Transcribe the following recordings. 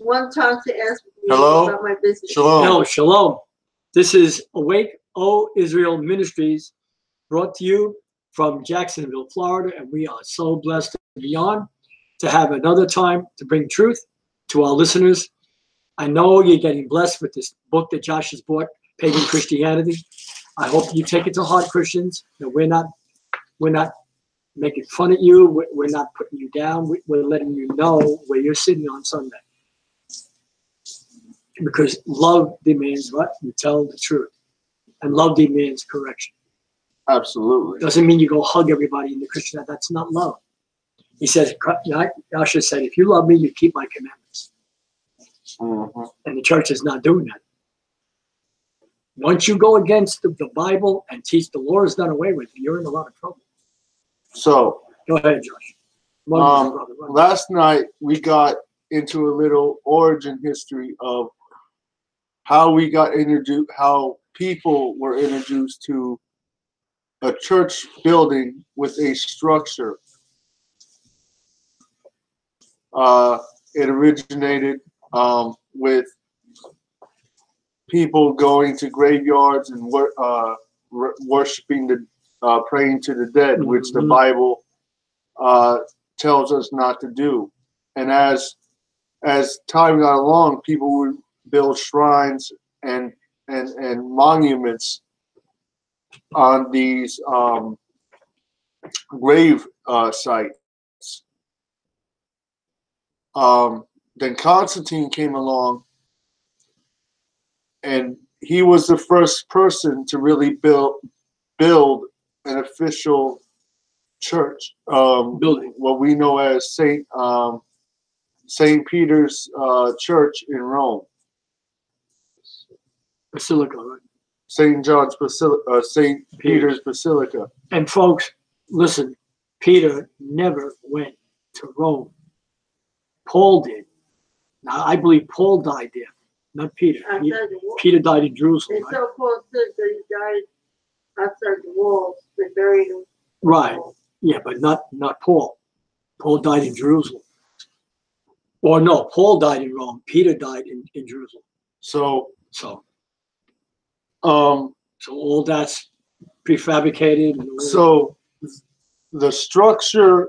one time to ask me Hello? about my business. Shalom. No, Shalom. This is Awake, O Israel Ministries, brought to you from Jacksonville, Florida, and we are so blessed to be on, to have another time to bring truth to our listeners. I know you're getting blessed with this book that Josh has bought, Pagan Christianity. I hope you take it to heart, Christians. That we're not making fun of you. We're not putting you down. We're letting you know where you're sitting on Sunday. Because love demands what? You tell the truth. And love demands correction. Absolutely. Doesn't mean you go hug everybody in the Christian. That's not love. He says, Yashayah said, if you love me, you keep my commandments. Mm-hmm. And the church is not doing that. Once you go against the Bible and teach the law is done away with, you're in a lot of trouble. So, go ahead, Josh. Last night we got into a little origin history of how we got introduced, how people were introduced to a church building with a structure. It originated with people going to graveyards and worshiping praying to the dead, mm-hmm. which the Bible tells us not to do. And as time got along, people would build shrines and monuments on these grave sites. Then Constantine came along, and he was the first person to really build an official church building, what we know as Saint Peter's Church in Rome. Basilica, right? St. John's Basilica, St. Peter's Basilica. And folks, listen, Peter never went to Rome. Paul did. Now, I believe Paul died there, not Peter. Peter died in Jerusalem. And so Paul said that he died outside the walls. They buried him. Right. Yeah, but not Paul. Paul died in Jerusalem. Or no, Paul died in Rome. Peter died in Jerusalem. So all that's prefabricated. So the structuring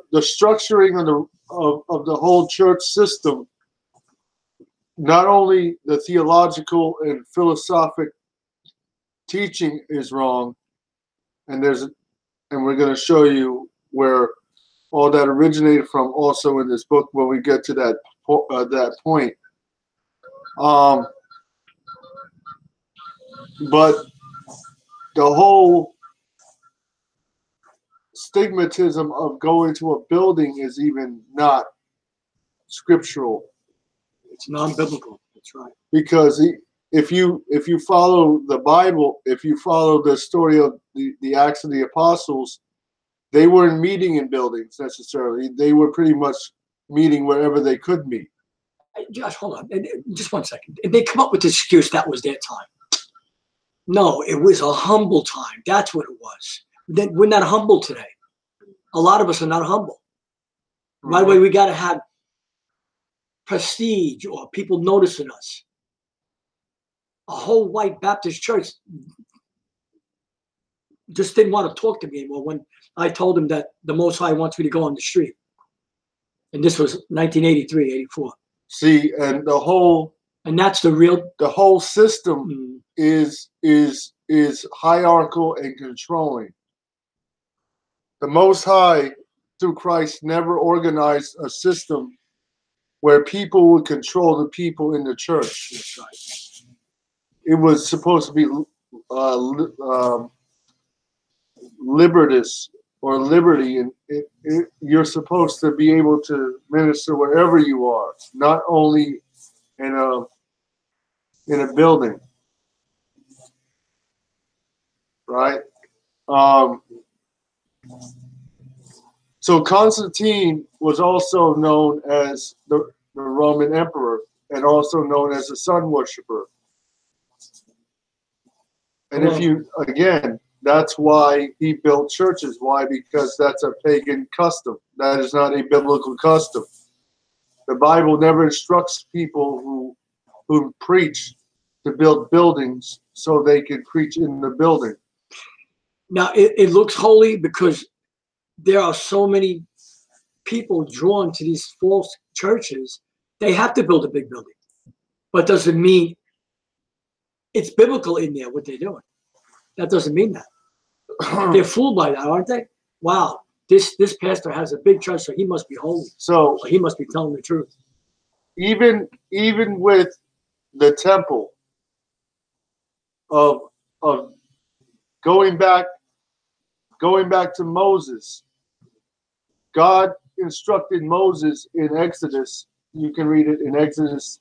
of the whole church system, not only the theological and philosophic teaching is wrong, and we're going to show you where all that originated from also in this book when we get to that point. But the whole stigmatism of going to a building is even not scriptural. It's non-biblical. That's right. Because if you follow the Bible, if you follow the story of the Acts of the Apostles, they weren't meeting in buildings necessarily. They were pretty much meeting wherever they could meet. Josh, hold on. Just 1 second. They come up with the excuse that was their time. No, it was a humble time. That's what it was. We're not humble today. A lot of us are not humble. Right away, we got to have prestige or people noticing us. A whole white Baptist church just didn't want to talk to me anymore when I told them that the Most High wants me to go on the street. And this was 1983, 84. See, and that's the whole system is hierarchical and controlling. The Most High, through Christ, never organized a system where people would control the people in the church. That's right. It was supposed to be libertas or liberty, and you're supposed to be able to minister wherever you are, not only in a building, right? So Constantine was also known as the Roman emperor, and also known as a sun worshiper. And that's why he built churches. Why? Because that's a pagan custom. That is not a biblical custom. The Bible never instructs people who preach to build buildings so they can preach in the building. Now, it looks holy because there are so many people drawn to these false churches. They have to build a big building. But doesn't mean it's biblical in there, what they're doing. That doesn't mean that. They're fooled by that, aren't they? Wow, this pastor has a big church, so he must be holy. So he must be telling the truth. even with the temple of going back to Moses, God instructed Moses in Exodus. You can read it in Exodus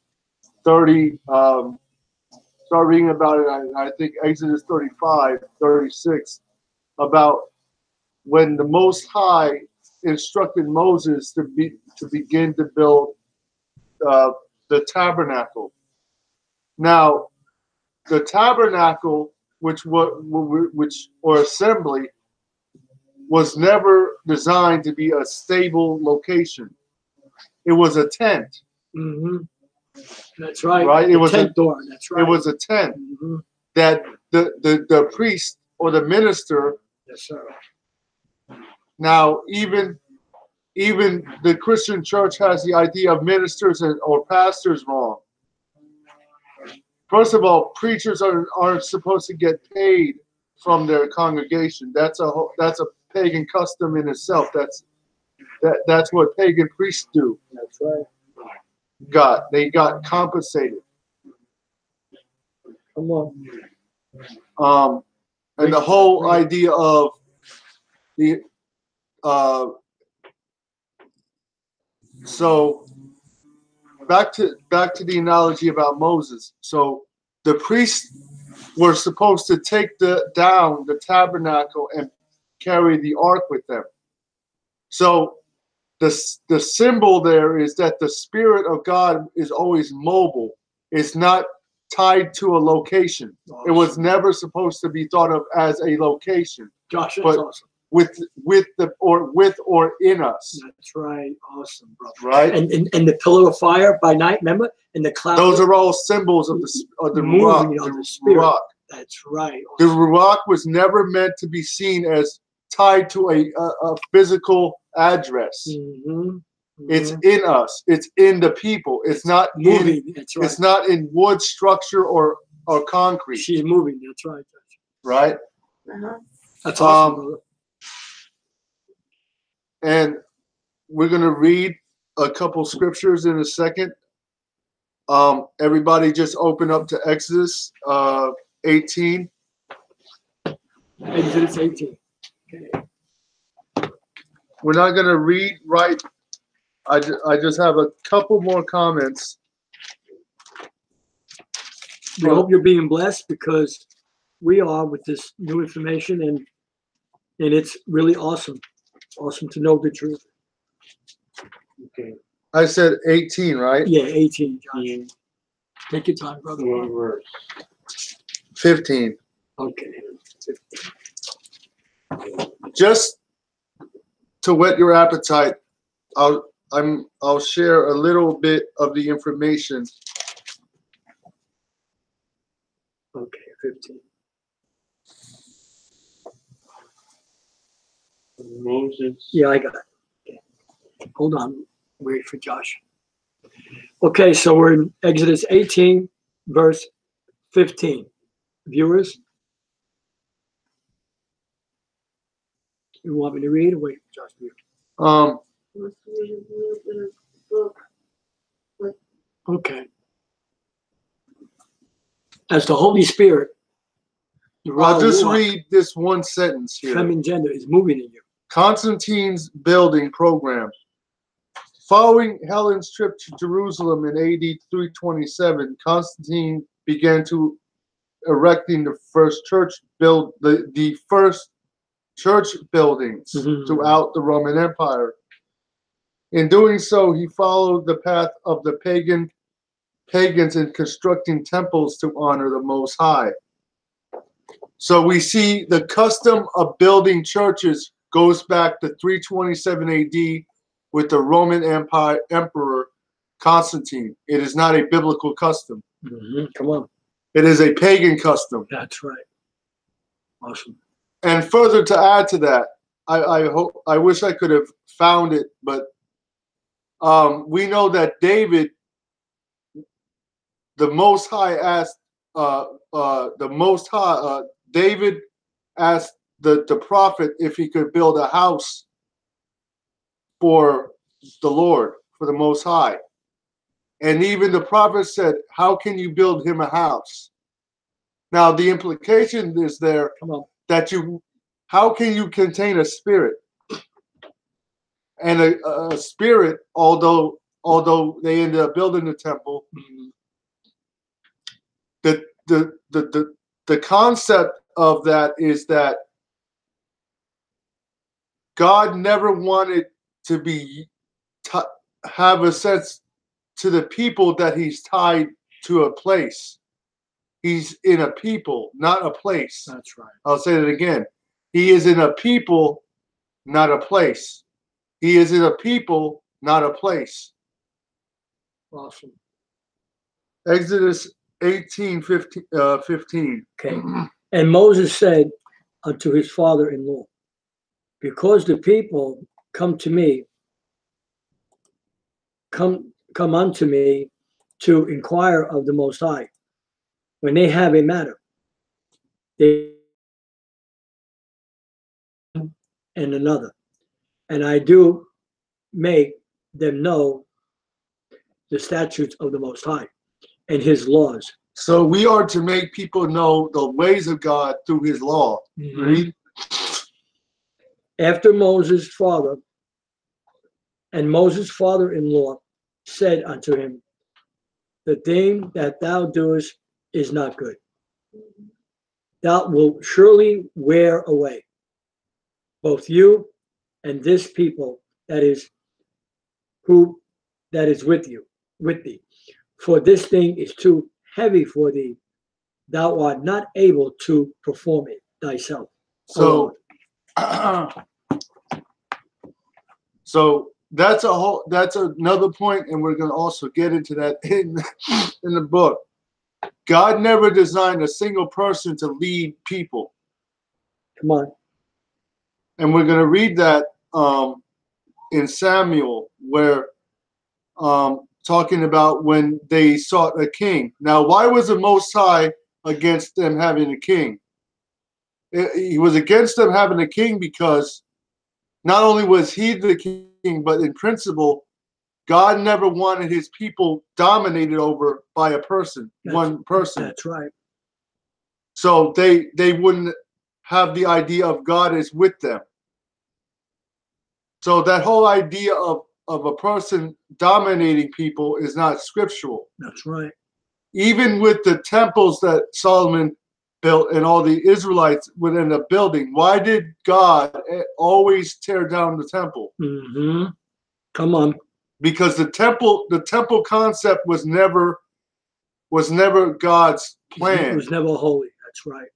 30. Start reading about it. I think Exodus 35, 36, about when the Most High instructed Moses to begin to build the tabernacle. Now, the tabernacle, or assembly, was never designed to be a stable location. It was a tent. Mm-hmm. That's right. Right. It was tent door. That's right. It was a tent Mm-hmm. that the priest or the minister. Yes, sir. Now, even the Christian church has the idea of ministers or pastors wrong. First of all, preachers aren't supposed to get paid from their congregation. That's a pagan custom in itself. That's what pagan priests do. That's right. They got compensated. Come on. And the whole idea of the so back to the analogy about Moses. So the priests were supposed to take down the tabernacle and carry the ark with them. So the symbol there is that the Spirit of God is always mobile. It's not tied to a location. Awesome. It was never supposed to be thought of as a location. Josh, that's but awesome. With or in us. That's right. Awesome, brother. Right? And the pillar of fire by night, remember? And the cloud. Those are all symbols of the moving Ruach. of the Spirit. Ruach. That's right. The Barak was never meant to be seen as tied to a physical address. Mm-hmm. Mm-hmm. It's in us. It's in the people. It's not moving. That's right. It's not in wood structure or concrete. She's moving. That's right. Right. Uh-huh. That's awesome, brother. And we're gonna read a couple scriptures in a second. Everybody, just open up to Exodus 18. Exodus 18. Okay. We're not going to read right. I just have a couple more comments. We hope you're being blessed, because we are with this new information, and it's really awesome. Awesome to know the truth. Okay. I said 18, right? Yeah, 18, Josh. Yeah. Take your time, brother. One verse. 15. Okay. Just to whet your appetite, I'll share a little bit of the information. Okay, 15. Moses. Yeah, I got it. Okay. Hold on. Wait for Josh. Okay, so we're in Exodus 18, verse 15. Viewers, you want me to read or wait for Josh to read? Let's read a little bit of the book. Okay. As the Holy Spirit, the I'll just Ruach, read this one sentence here. feminine gender, is moving in you. Constantine's building program. Following Helen's trip to Jerusalem in AD 327, Constantine began to erecting the first church buildings throughout the Roman Empire. In doing so, he followed the path of the pagans in constructing temples to honor the Most High. So we see the custom of building churches goes back to 327 AD with the Roman Empire emperor Constantine. It is not a biblical custom. Come on. It is a pagan custom. That's right. Awesome. And further to add to that, I wish I could have found it, but we know that David, the Most High asked David asked the prophet if he could build a house for the Lord, for the Most High. And even the prophet said, how can you build him a house? Now, the implication is there that how can you contain a spirit? And a spirit, although they ended up building the temple, the concept of that is that God never wanted to have a sense to the people that he's tied to a place. He's in a people, not a place. That's right. I'll say that again. He is in a people, not a place. He is in a people, not a place. Awesome. Exodus 18:15. Okay. And Moses said unto his father-in-law, because the people come unto me to inquire of the Most High, when they have a matter, they and another, and I do make them know the statutes of the Most High and his laws. So we are to make people know the ways of God through his law. Read. After Moses' father and Moses' father-in-law said unto him, the thing that thou doest is not good. Thou wilt surely wear away both you and this people that is with thee. For this thing is too heavy for thee. Thou art not able to perform it thyself. So, so that's another point, and we're going to also get into that in the book. God never designed a single person to lead people. Come on. And we're going to read that in Samuel, where talking about when they sought a king. Now, why was the Most High against them having a king? He was against them having a king because not only was he the king, but in principle, God never wanted his people dominated over by a person, one person. That's right. So they wouldn't have the idea of God is with them. So that whole idea of a person dominating people is not scriptural. That's right. Even with the temples that Solomon built and all the Israelites would end up building, why did God always tear down the temple? Come on. Because the temple concept was never God's plan. It was never holy. That's right.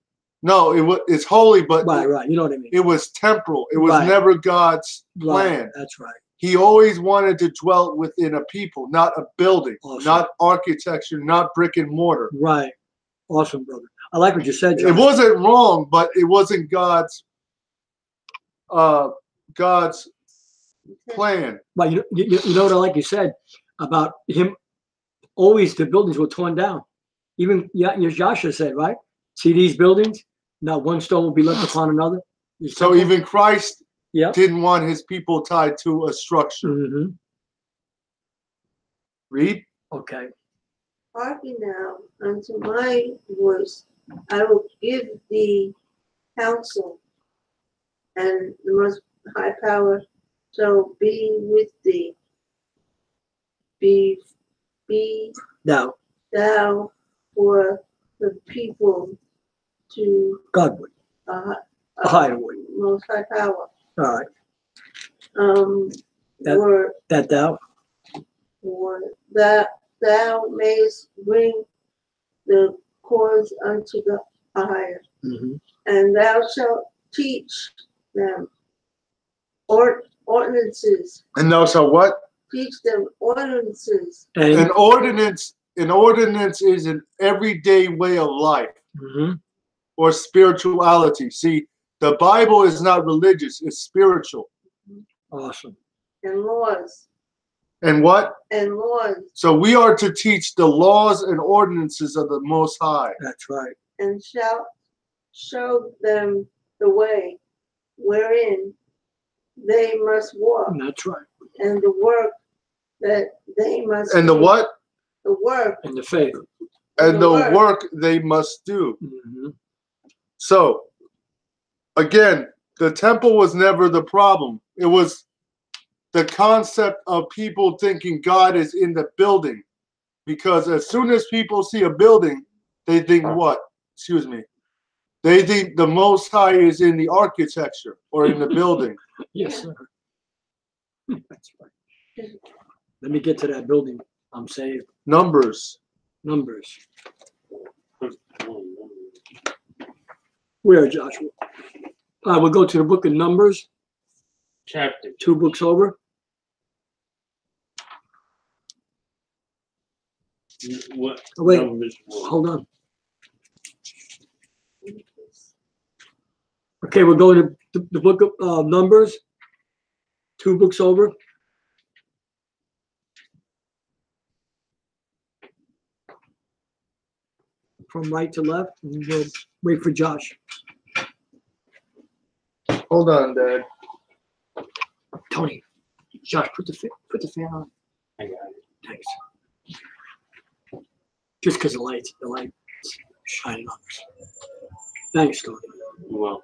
No, it's holy, but right. You know what I mean. It was temporal. It was never God's plan. Right. That's right. He always wanted to dwell within a people, not a building, awesome. Not architecture, not brick and mortar. Right. Awesome, brother. I like what you said, John. It wasn't wrong, but it wasn't God's plan. But you know what I like you said about him. Always the buildings were torn down. Even Yashayah said, right? See these buildings? Not one stone will be left upon another. So even Christ didn't want his people tied to a structure. Read. Okay. Hearken now unto my voice. I will give thee counsel, and the Most High power shall be with thee. Be thou for the people to God would. Ahayah would. Most High power. All right. That thou mayest bring the cause unto the Ahayah, and thou shalt teach them ordinances. And thou shalt what? teach them ordinances. An ordinance is an everyday way of life or spirituality. See, the Bible is not religious, it's spiritual. Awesome. And laws. And what? And laws. So we are to teach the laws and ordinances of the Most High. That's right. And shall show them the way wherein they must walk. That's right. And the work that they must And do. the what? The work. And the faith. And the work they must do. So, again, the temple was never the problem. It was the concept of people thinking God is in the building. Because as soon as people see a building, they think what? Excuse me. They think the Most High is in the architecture or in the building. Yes, sir. That's right. Let me get to that building. I'm saved. Numbers. Numbers. Where, Joshua? We'll go to the book of Numbers. Chapter. 2 books over. What? Oh, wait. Numbers what? Hold on. Okay, we're going to the book of Numbers. 2 books over. From right to left. And we'll wait for Josh. Hold on, Dad. Tony, Josh, put the fan on. I got it. Thanks. Just because the light's shining on us. Thanks, Tony. Well,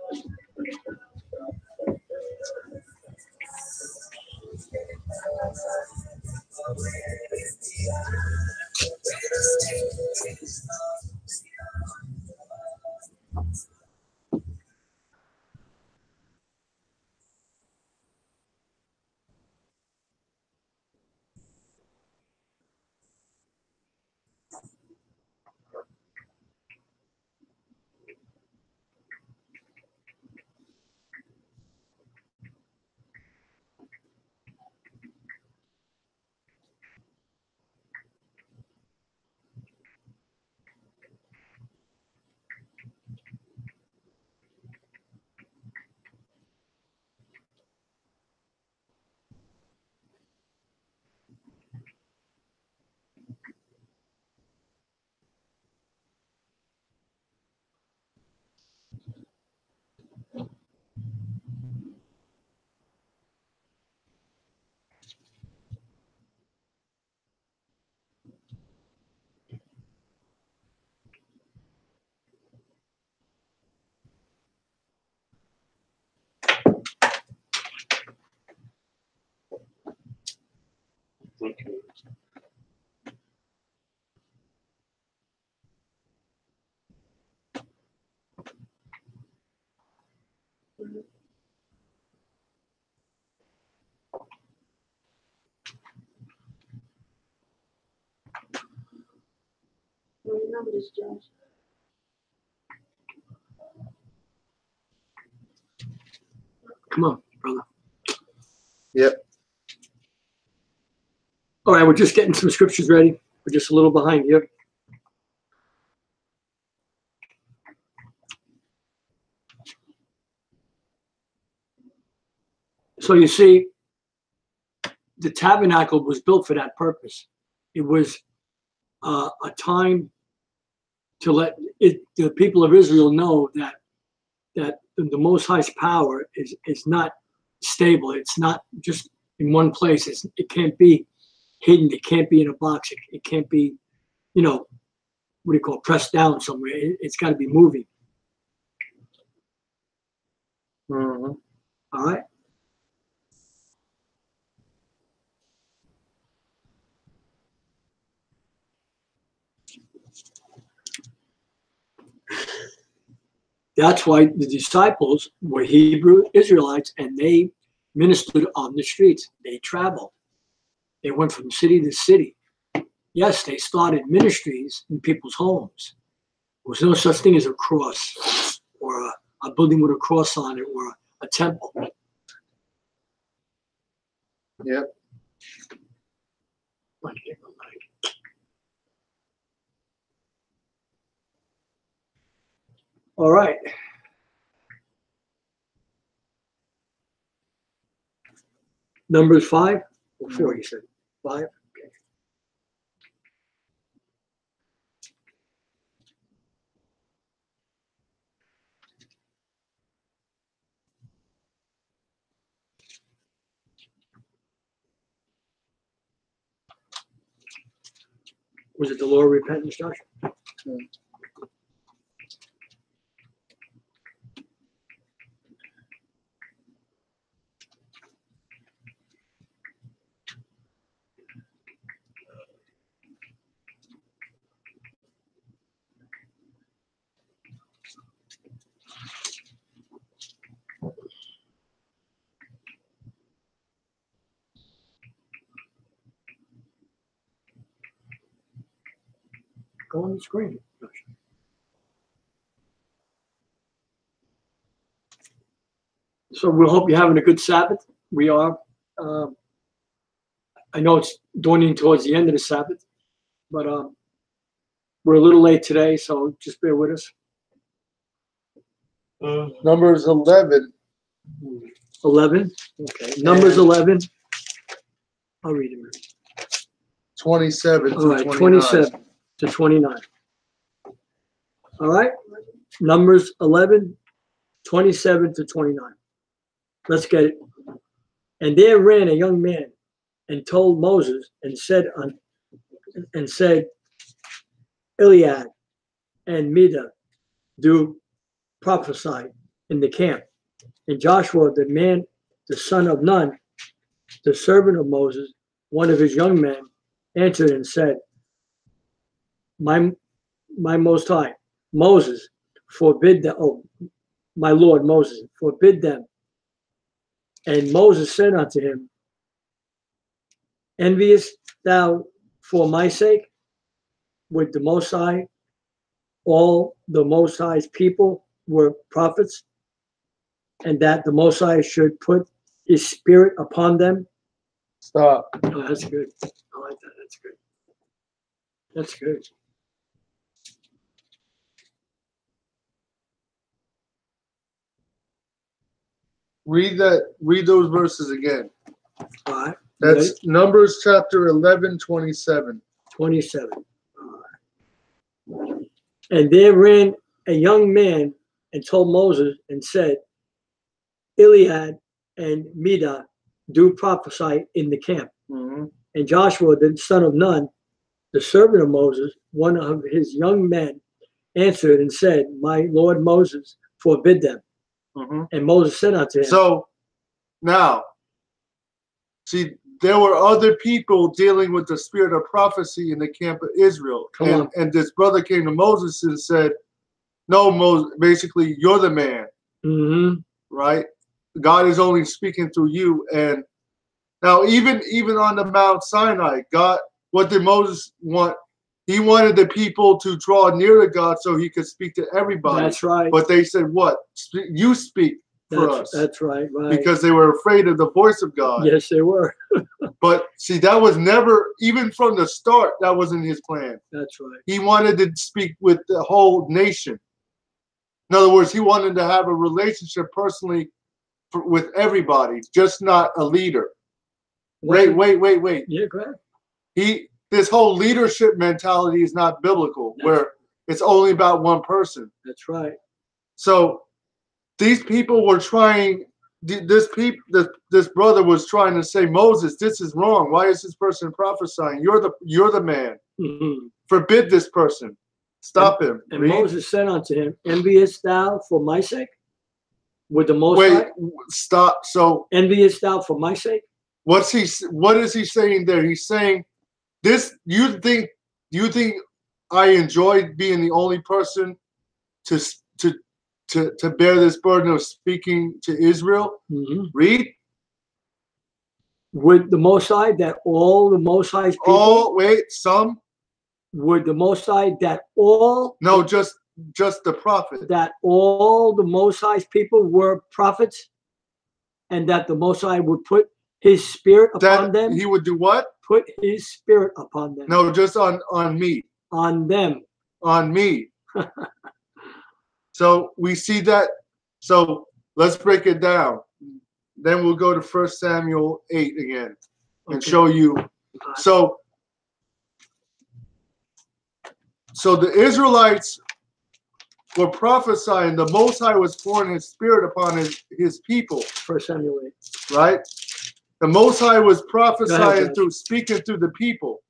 okay. Numbers, Josh. Come on, brother. Yep. All right, we're just getting some scriptures ready. We're just a little behind here. So you see, the tabernacle was built for that purpose. It was a time to let the people of Israel know that the Most High's power is not stable. It's not just in one place. It can't be hidden. It can't be in a box. It can't be, what do you call it, pressed down somewhere. It's got to be moving. Mm-hmm. All right. That's why the disciples were Hebrew Israelites, and they ministered on the streets. They traveled. They went from city to city. Yes, they started ministries in people's homes. There was no such thing as a cross or a building with a cross on it or a temple. Yep. All right. Numbers 5 or 4, you said? 5? Okay. Was it the law of repentance, Josh? Go on the screen, Josh. So we hope you're having a good Sabbath. We are. I know it's dawning towards the end of the Sabbath, but we're a little late today, so just bear with us. Numbers 11. 11. Okay. Numbers 11. I'll read it. 27 All to right. 29. 27 to 29. All right. Numbers 11, 27 to 29. Let's get it. And there ran a young man and told Moses and said, Eliad and Mida do prophesy in the camp. And Joshua, the man, the son of Nun, the servant of Moses, one of his young men, answered and said, My Most High, Moses, forbid them. Oh, my Lord Moses, forbid them. And Moses said unto him, Enviest thou for my sake with the Most High? All the Most High's people were prophets, and that the Most High should put his spirit upon them. Stop. Oh, that's good. I like that. That's good. That's good. Read those verses again. All right. That's Numbers chapter 11, 27. 27. All right. And there ran a young man and told Moses and said, Eliad and Mida do prophesy in the camp. Mm-hmm. And Joshua, the son of Nun, the servant of Moses, one of his young men, answered and said, My Lord Moses, forbid them. Mm-hmm. And Moses said unto him. So now, see, there were other people dealing with the spirit of prophecy in the camp of Israel. And this brother came to Moses and said, no, Moses, basically, you're the man. Mm-hmm. Right? God is only speaking through you. And now, even on the Mount Sinai, God, what did Moses want? He wanted the people to draw near to God so he could speak to everybody. That's right. But they said, what? You speak for us. That's right. Because they were afraid of the voice of God. Yes, they were. But see, that was never, even from the start, that wasn't his plan. That's right. He wanted to speak with the whole nation. In other words, he wanted to have a relationship personally with everybody, just not a leader. Wait. Yeah, go ahead. This whole leadership mentality is not biblical, where it's only about one person. That's right. So these people were trying. This brother was trying to say, Moses, this is wrong. Why is this person prophesying? You're the man. Mm-hmm. Forbid this person. Stop him. And Moses said unto him, Enviest thou for my sake? With the Most High? Stop. So enviest thou for my sake? What is he saying there? He's saying this. You think I enjoyed being the only person to bear this burden of speaking to Israel? Mm-hmm. Read. With the Most High, that all the Most High's people. Some. With the Most High, that all. No, just the prophet. That all the Most High's people were prophets, and that the Most High would put His spirit upon That them. he would do what? Put his spirit upon them. No, just on me. On them. On me. So we see that. So let's break it down. Then we'll go to 1 Samuel 8 again and Okay. show you. So the Israelites were prophesying. The Most High was pouring His Spirit upon his people. 1 Samuel 8. Right? The Most High was prophesying Josh. speaking through the people.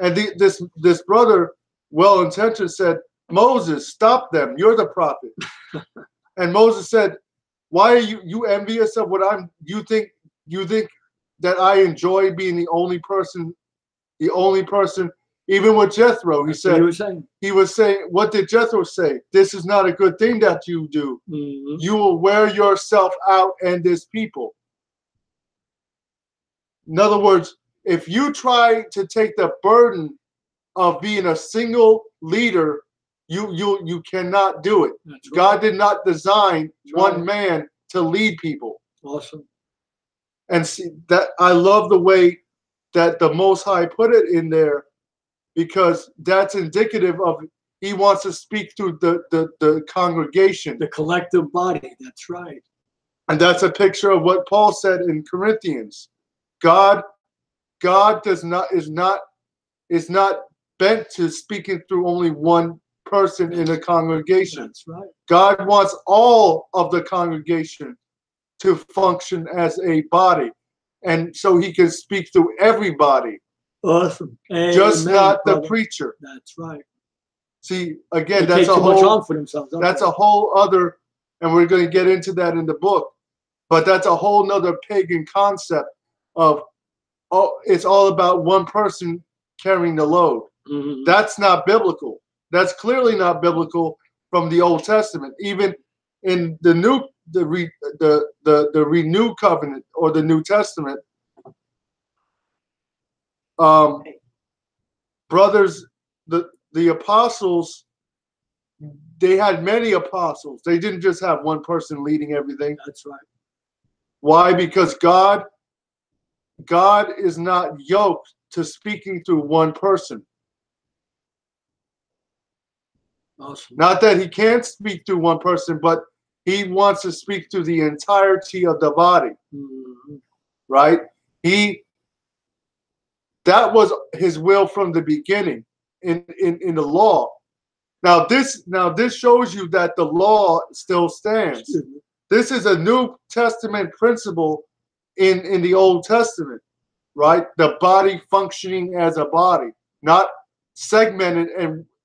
And this brother, well-intentioned, said, Moses, stop them. You're the prophet. And Moses said, why are you envious of what I'm? You think that I enjoy being the only person? Even with Jethro, he said, he was saying, what did Jethro say? This is not a good thing that you do. Mm-hmm. You will wear yourself out and this people. In other words, if you try to take the burden of being a single leader, you cannot do it. That's right. God did not design That's one right. man to lead people. Awesome. And see that I love the way that the Most High put it in there, because that's indicative of He wants to speak through the congregation. The collective body. That's right. And that's a picture of what Paul said in Corinthians. God is not bent to speaking through only one person in a congregation. That's right. God wants all of the congregation to function as a body, and so He can speak through everybody. Awesome. Just Amen, not the brother. preacher. That's right. See, again, They that's take a too much whole on for themselves. don't that's they? a whole other, and we're going to get into that in the book. But that's a whole nother pagan concept of, oh, it's all about one person carrying the load. Mhm. That's not biblical. That's clearly not biblical from the Old Testament. Even in the renewed covenant or the New Testament, brothers, the apostles, they had many apostles. They didn't just have one person leading everything. That's right. Why? Because God is not yoked to speaking through one person. Awesome. Not that He can't speak through one person, but He wants to speak through the entirety of the body. Mm-hmm. Right? That was His will from the beginning in the law. Now this shows you that the law still stands. This is a New Testament principle in the Old Testament, right? The body functioning as a body, not segmented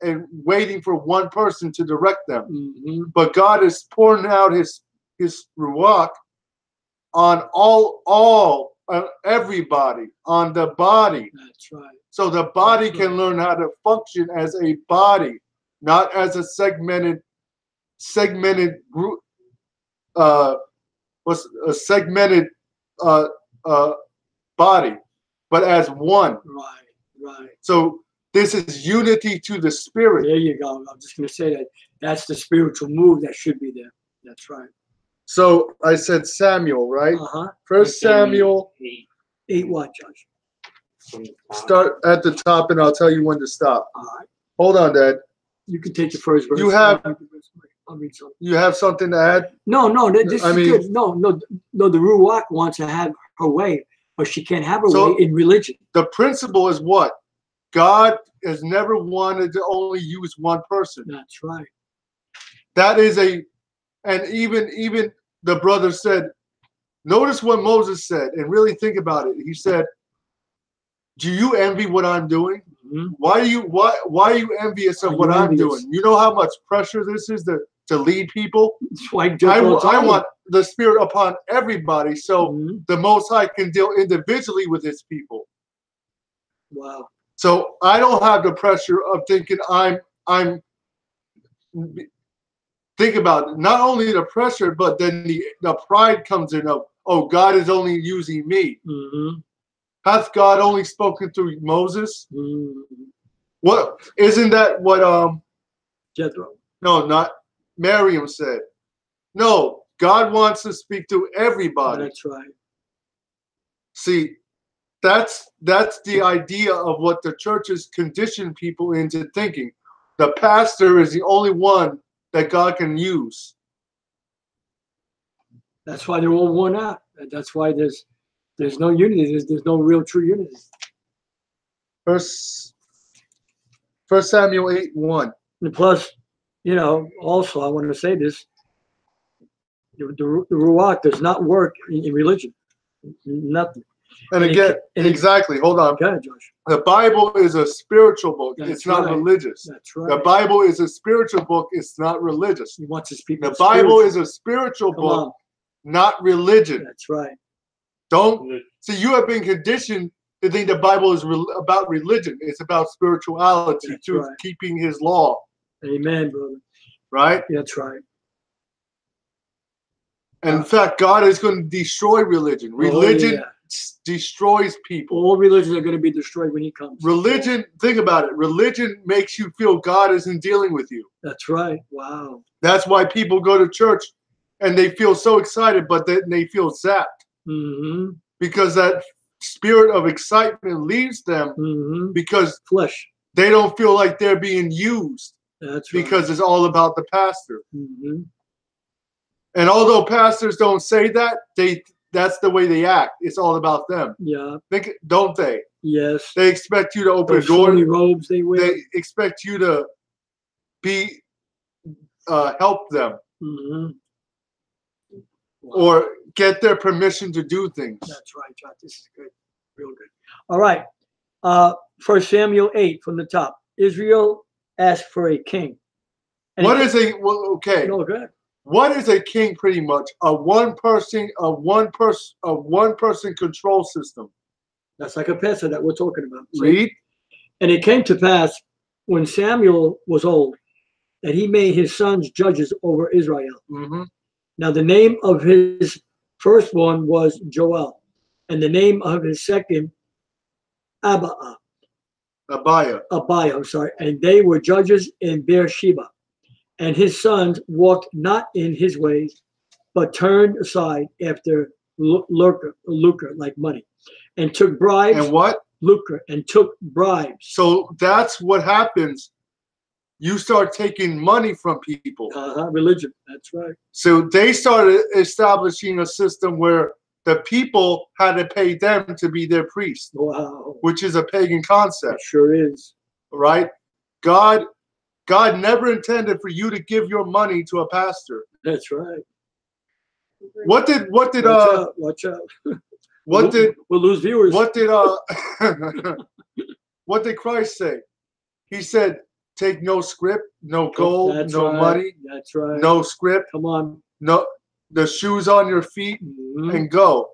and waiting for one person to direct them. Mm-hmm. But God is pouring out His ruach on everybody, on the body. That's right. So the body That's can right. learn how to function as a body, not as a segmented group. Was a segmented body, but as one. Right. So this is unity to the spirit. There you go. I'm just going to say that. That's the spiritual move that should be there. That's right. So I said Samuel, right? Uh-huh. 1 Samuel. 8 what, Josh? Start at the top, and I'll tell you when to stop. All right. Hold on, Dad. You can take the first verse. You have- I'll read something. You have something to add? No, this I is mean- good. No, the Ruach wants to have her way, but she can't have her So- way in religion. The principle is what? God has never wanted to only use one person. That's right. That is and even the brother said, notice what Moses said, and really think about it. He said, do you envy what I'm doing? Mm-hmm. Why are you envious of Are what you I'm envious? doing? You know how much pressure this is to lead people? That's why I Jethro told him. want the Spirit upon everybody, so Mhm. the Most High can deal individually with His people. Wow. So I don't have the pressure of thinking I'm. Think about it. Not only the pressure, but then the pride comes in of, oh, God is only using me. Mm-hmm. Hath God only spoken through Moses? Mm-hmm. What isn't that what Jethro. no, not Miriam said. No, God wants to speak to everybody. That's right. See, that's the idea of what the churches condition people into thinking. The pastor is the only one that God can use. That's why they're all worn out. That's why there's no unity. There's no real true unity. First Samuel 8:1. And plus, also I want to say this: the Ruach does not work in religion. Nothing. And again, exactly. Hold on. Go ahead, Josh. The Bible is a spiritual book. That's it's not right. religious. That's right. The Bible is a spiritual book. It's not religious. He wants his people. The Bible is a spiritual Come book, on. not religion. That's right. Don't see. You have been conditioned to think the Bible is about religion. It's about spirituality, That's to right. keeping His law. Amen, brother. Right. That's right. And in fact, God is going to destroy religion. Religion destroys people. All religions are going to be destroyed when He comes. Religion, think about it. Religion makes you feel God isn't dealing with you. That's right. Wow. That's why people go to church and they feel so excited, but then they feel zapped. Mm-hmm. Because that spirit of excitement leaves them because flesh. They don't feel like they're being used. That's right. Because it's all about the pastor. Mm-hmm. And although pastors don't say that, that's the way they act. It's all about them. Yeah. Don't they? Yes. They expect you to open those doors. Robes they wear. They expect you to be help them. Mm-hmm. Wow. Or get their permission to do things. That's right, John. This is good. Real good. All right. 1 Samuel 8 from the top. Israel asked for a king. And What is a okay? No, go ahead. What is a king? Pretty much a one person control system. That's like a pastor that we're talking about. Read. And it came to pass when Samuel was old that he made his sons judges over Israel. Mm-hmm. Now the name of his firstborn was Joel, and the name of his second Ahayah. I'm sorry. And they were judges in Beersheba. And his sons walked not in his ways, but turned aside after lucre, like money, and took bribes. And what? Lucre, and took bribes. So that's what happens. You start taking money from people. Religion. That's right. So they started establishing a system where the people had to pay them to be their priest. Wow. Which is a pagan concept. It sure is. Right? God never intended for you to give your money to a pastor. That's right. What did watch out. What did we'll lose viewers. What did what did Christ say? He said, take no scrip, no gold, no money. That's right. No scrip. Come on. No, the shoes on your feet and go.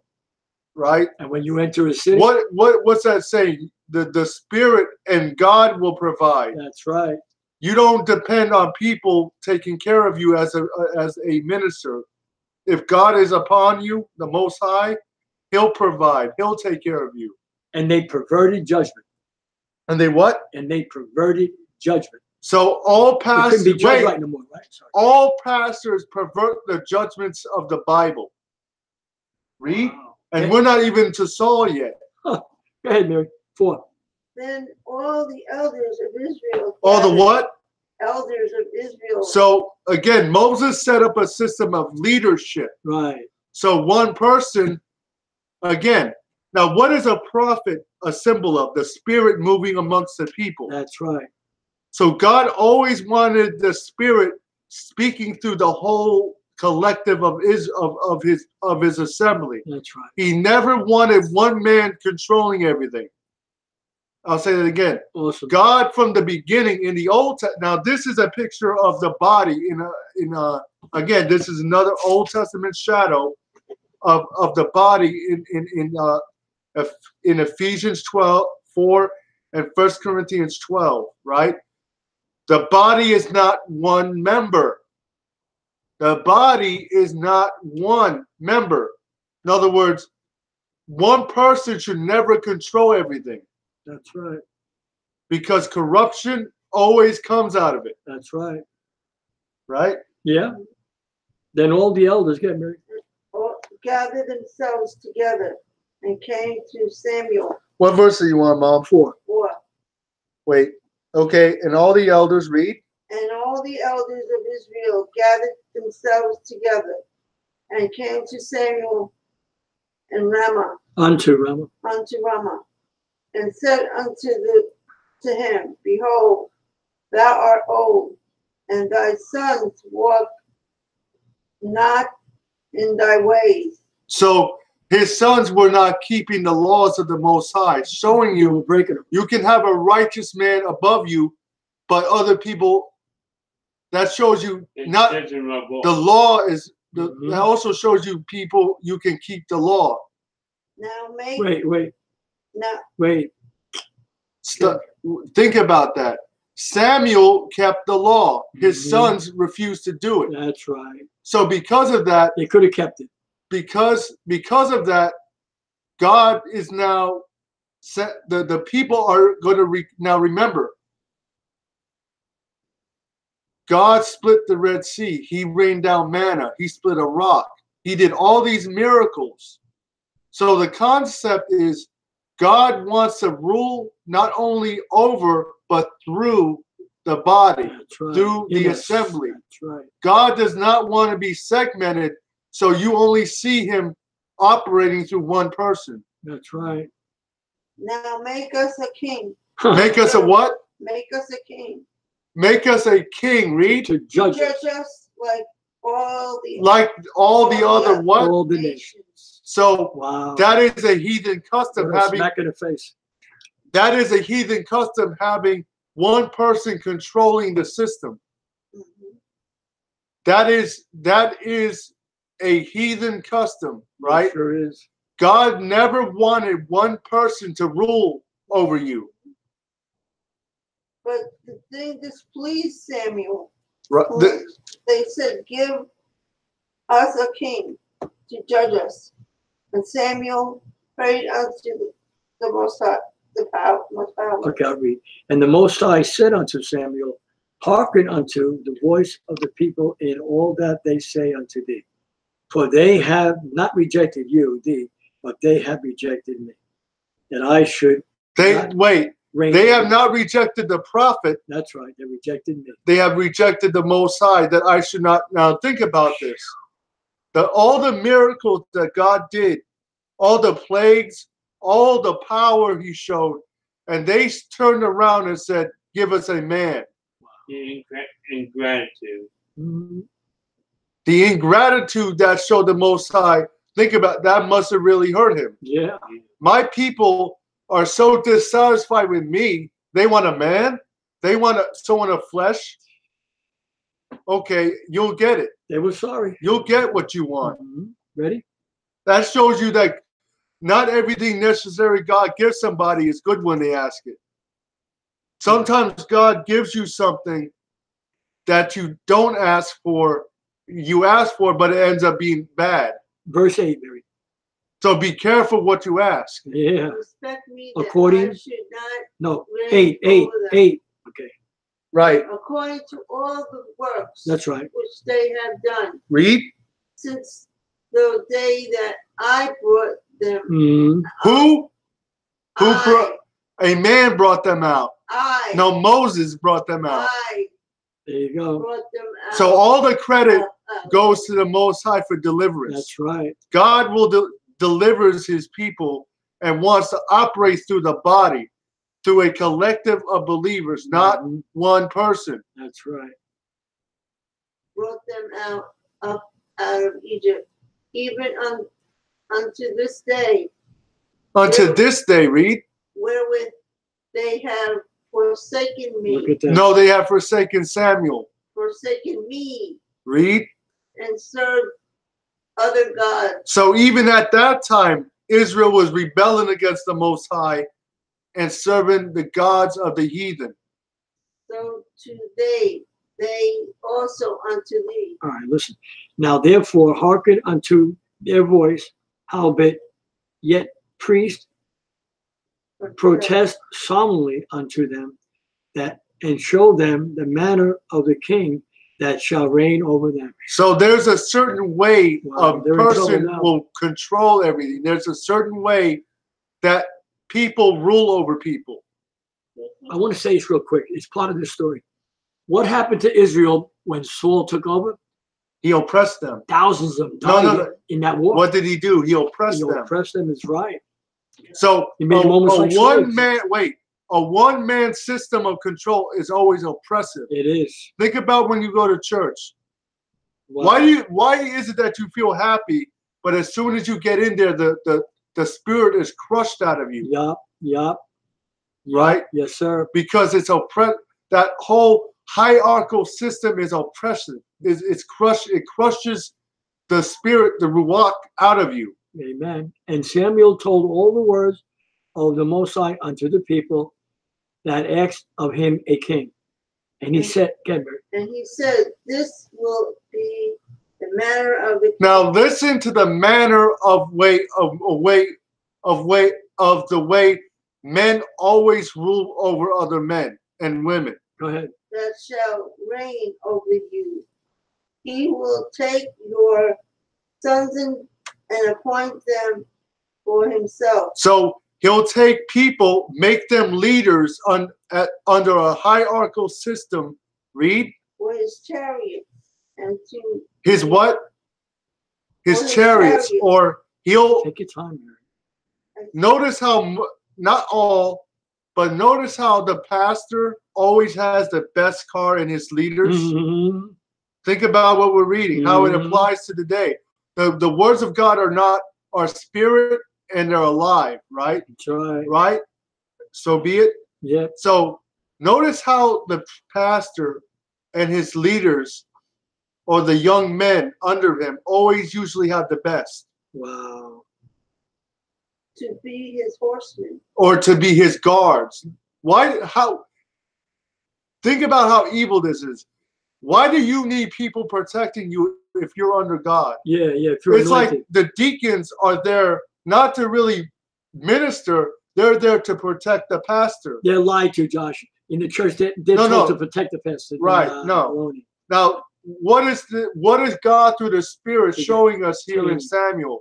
Right? And when you enter a city. What's that saying? The Spirit and God will provide. That's right. You don't depend on people taking care of you as a minister. If God is upon you, the Most High, He'll provide. He'll take care of you. And they perverted judgment. And they what? And they perverted judgment. So all pastors couldn't be judged right no more, right? Sorry. All pastors pervert the judgments of the Bible. Read. Wow. And we're not even to Saul yet. Huh. Go ahead, Mary. 4. Then all the elders of Israel. All the what? Elders of Israel. So again, Moses set up a system of leadership. Right. So one person, again, now what is a prophet a symbol of? The Spirit moving amongst the people. That's right. So God always wanted the Spirit speaking through the whole collective of his assembly. That's right. He never wanted one man controlling everything. I'll say that again. Awesome. God from the beginning in the Old Testament. Now this is a picture of the body again, this is another Old Testament shadow of the body in Ephesians 12:4 and 1 Corinthians 12, right? The body is not one member. The body is not one member. In other words, one person should never control everything. That's right. Because corruption always comes out of it. That's right. Right? Yeah. Then all the elders get married. Gather themselves together and came to Samuel. What verse do you want, Mom? 4. 4. Wait. Okay. And all the elders read. And all the elders of Israel gathered themselves together and came to Samuel in Ramah, Unto Ramah. and said to him, Behold, thou art old, and thy sons walk not in thy ways. So his sons were not keeping the laws of the Most High, showing You were you breaking them. you can have a righteous man above you, but other people. That shows you not the law is. That also shows you people you can keep the law. Now Wait. Think about that. Samuel kept the law. His sons refused to do it. That's right. So because of that, They could have kept it. because of that, God is now set. The people are going to now remember. God split the Red Sea. He rained down manna. He split a rock. He did all these miracles. So the concept is God wants to rule not only over, but through the body, That's right. through the Yes. assembly. That's right. God does not want to be segmented, so you only see him operating through one person. That's right. Now make us a king. Make us a what? Make us a king. Make us a king, read. To judge us. Judge us like all the other what? All the nations. So Wow. that is a heathen custom What a having smack in the face. that is a heathen custom having one person controlling the system. Mhm. That is a heathen custom, right? It sure is. God never wanted one person to rule over you. But the thing displeased Samuel. Right. They said, Give us a king to judge us. And Samuel prayed unto the Most High, most powerful. Okay, I'll read. And the Most High said unto Samuel, Hearken unto the voice of the people in all that they say unto thee. For they have not rejected you, thee, but they have rejected me. That I should reign. They have not rejected the prophet. That's right. They rejected me. They have rejected the Most High, that I should not. Now think about this. All the miracles that God did, all the plagues, all the power he showed, and they turned around and said, Give us a man. Ingratitude. Mm-hmm. The ingratitude that showed the Most High, think about that, must have really hurt him. Yeah. My people are so dissatisfied with me. They want a man. They want someone of flesh. Okay, you'll get it. They were sorry. You'll get what you want. Mm-hmm. Ready? That shows you that not everything necessary God gives somebody is good when they ask it. Sometimes God gives you something that you don't ask for. You ask for, but it ends up being bad. Verse 8, Mary. So be careful what you ask. Yeah. Respect me that According- I should not No. reign 8. over them. 8. Okay. Right. According to all the works That's right. which they have done Read. since the day that I brought them. Mm-hmm. Who I- brought? A man brought them out. I No, Moses brought them out. I There you go. brought them out. So all the credit of- goes to the Most High for deliverance. That's right. God will delivers his people and wants to operate through the body, through a collective of believers, not Mhm. one person. That's right. brought them up out of Egypt, even unto this day, Unto this day, read. wherewith they have forsaken Look me, at that. No, they have forsaken Samuel. forsaken me, Read. and served other gods. So even at that time, Israel was rebelling against the Most High and serving the gods of the heathen. So to they also unto thee. All right, listen. Now, therefore, hearken unto their voice, howbeit, yet priest protest solemnly unto them, that and show them the manner of the king that shall reign over them. So there's a certain way Wow, a they're in trouble person now. will control everything. There's a certain way that people rule over people. I want to say this real quick. It's part of this story. What happened to Israel when Saul took over? He oppressed them. Thousands of them No, died no. in that war. What did he do? He oppressed He them. oppressed them is right. So He made them almost like slaves. a one-man system of control is always oppressive. It is. Think about when you go to church. Wow. Why is it that you feel happy, but as soon as you get in there, the spirit is crushed out of you? Yup. Right? Yes, sir. Because it's that whole hierarchical system is oppressive. It crushes the spirit, the ruach, out of you. Amen. And Samuel told all the words of the Most High unto the people that asked of him a king. And he said, and he said, this will be the manner of the Now listen to the manner of the way men always rule over other men and women. Go ahead. that shall reign over you. He will take your sons and appoint them for himself. So he'll take people, make them leaders under a hierarchical system. Read. For his chariots and to His what? His For his chariots. chariots. Or he'll Take your time, Mary. notice how, not all, but notice how the pastor always has the best car in his leaders. Mhm. Think about what we're reading, how it Mhm. applies to today. The words of God are spirit and they're alive, right? That's right. Right? So be it. Yeah. So notice how the pastor and his leaders or the young men under him always usually have the best, Wow. to be his horsemen. or to be his guards. Think about how evil this is. Why do you need people protecting you if you're under God? Yeah. If you're It's anointed. like the deacons are there not to really minister, they're there to protect the pastor. They're lied to, Josh. In the church, they're told to protect the pastor. Right, no. Baloney. Now, what is God through the Spirit showing us here in Samuel?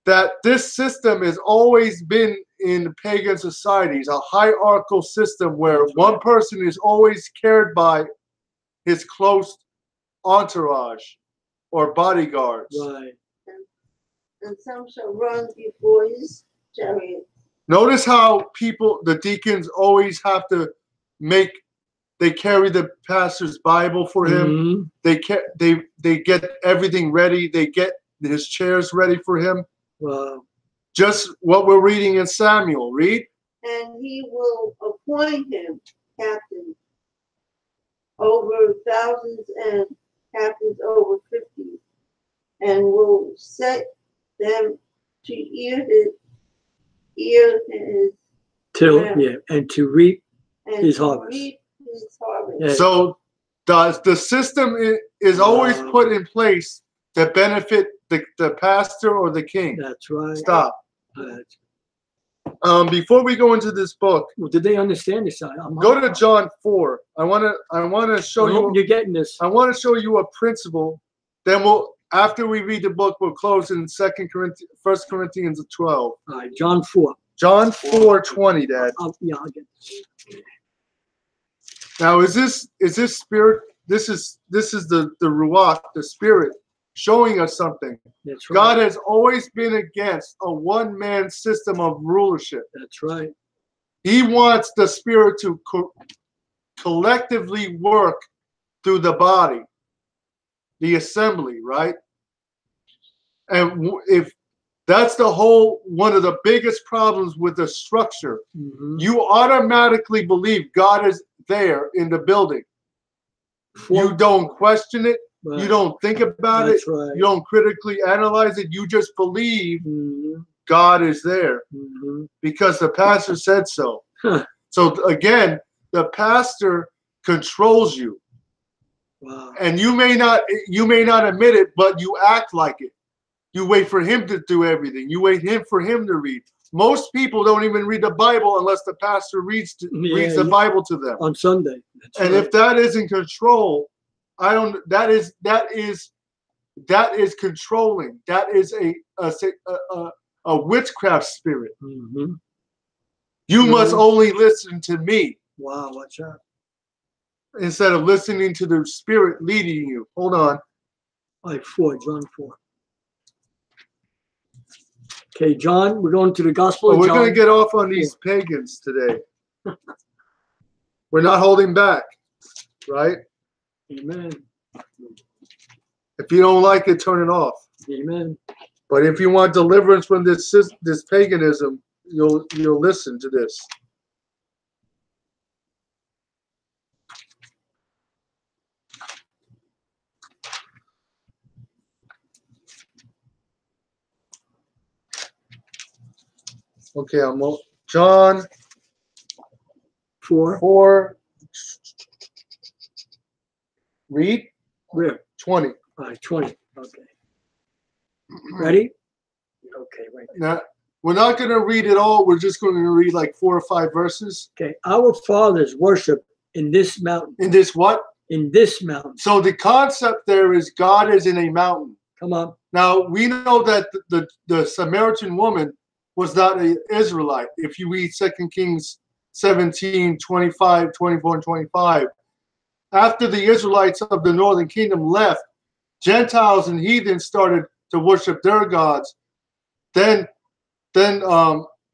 That this system has always been in pagan societies, a hierarchical system where one person is always cared by his close entourage or bodyguards. Right. And some shall run before his chariot. Notice how the deacons always have to they carry the pastor's Bible for him. Mhm. They get everything ready. They get his chairs ready for him. Wow. Just what we're reading in Samuel. Read. And he will appoint him captain over thousands and captains over 50, and will set them to ear his And to reap and his to harvest. reap his harvest. Yeah. So the system is always Wow. put in place to benefit the pastor or the king. That's right. Stop. That's- Before we go into this book, Well, did they understand this? go to John 4. I want to show you. You're getting this. I want to show you a principle. Then after we read the book, we'll close in 1 Corinthians 12. All right, John 4. John 4:20, Dad. I'll get this. Now, is this spirit? This is the ruach, the spirit, showing us something. That's right. God has always been against a one-man system of rulership. That's right. He wants the spirit to collectively work through the body, the assembly, right? And if that's one of the biggest problems with the structure, Mhm. you automatically believe God is there in the building. You don't question it. Right. You don't think about That's it. right. You don't critically analyze it. You just believe Mhm. God is there Mhm. because the pastor said so. Huh. So again, the pastor controls you, Wow. and you may not admit it, but you act like it. You wait for him to do everything. You wait for him to read. Most people don't even read the Bible unless the pastor reads the Bible to them. On Sunday. That's And right. if that is in control, I don't. That is controlling. That is a witchcraft spirit. Mm-hmm. You must only listen to me Wow, watch out. instead of listening to the spirit leading you. Hold on. Like 4, John 4. Okay, John, we're going to the Gospel of We're John. going to get off on these pagans today. We're not holding back, right? Amen. If you don't like it, turn it off. Amen. But if you want deliverance from this paganism, you'll listen to this. Okay, I'm John 4. Read Where? 20. All right, 20. Okay. Ready? Okay, right. Now, we're not going to read it all. We're just going to read like 4 or 5 verses. Okay. Our fathers worship in this mountain. In this what? In this mountain. So the concept there is God is in a mountain. Come on. Now, we know that the Samaritan woman was not an Israelite. If you read 2 Kings 17, 25, 24, and 25, after the Israelites of the northern kingdom left, Gentiles and heathens started to worship their gods. Then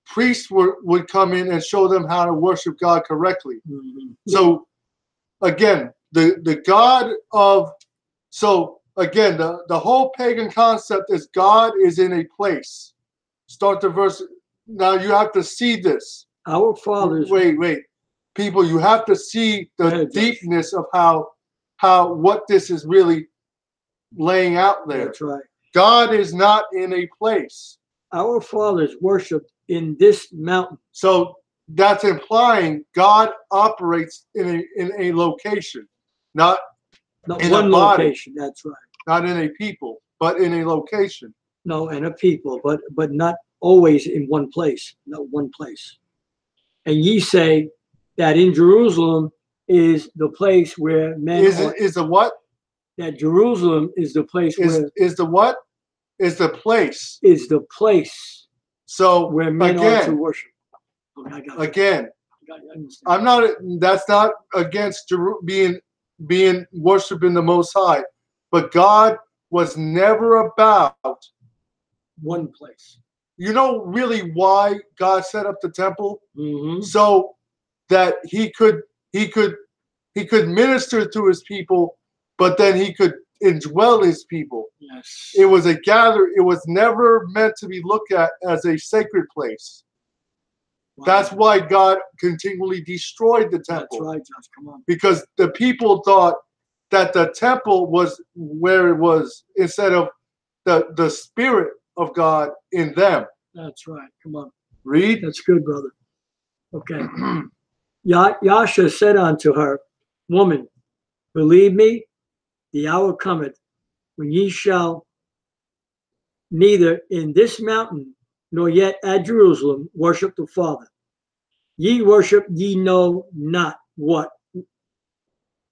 priests would come in and show them how to worship God correctly. Mm-hmm. So again, the God of, so again, the whole pagan concept is God is in a place. Start the verse. Now you have to see this. Our fathers. Wait. People, you have to see the deepness of how what this is really laying out there. That's right. God is not in a place. Our fathers worshiped in this mountain. So that's implying God operates in a location, not in one a body. Location. That's right. Not in a people, but in a location. No, and a people, but not always in one place. Not one place. And ye say that in Jerusalem is the place where men is the what? That Jerusalem is the place is the what? Is the place. Is the place. So where men are to worship. Okay, again, I'm not. That's not against being worshiping the Most High, but God was never about one place. You know really why God set up the temple? Mm-hmm. So that he could minister to his people, but then he could indwell his people. Yes. It was a It was never meant to be looked at as a sacred place. Wow. That's why God continually destroyed the temple. That's right, Josh. Come on. Because the people thought that the temple was where it was instead of the spirit of God in them. That's right. Come on. Read. That's good, brother. Okay. Yashayah said unto her, Woman, believe me, the hour cometh when ye shall neither in this mountain nor yet at Jerusalem worship the Father. Ye worship ye know not what.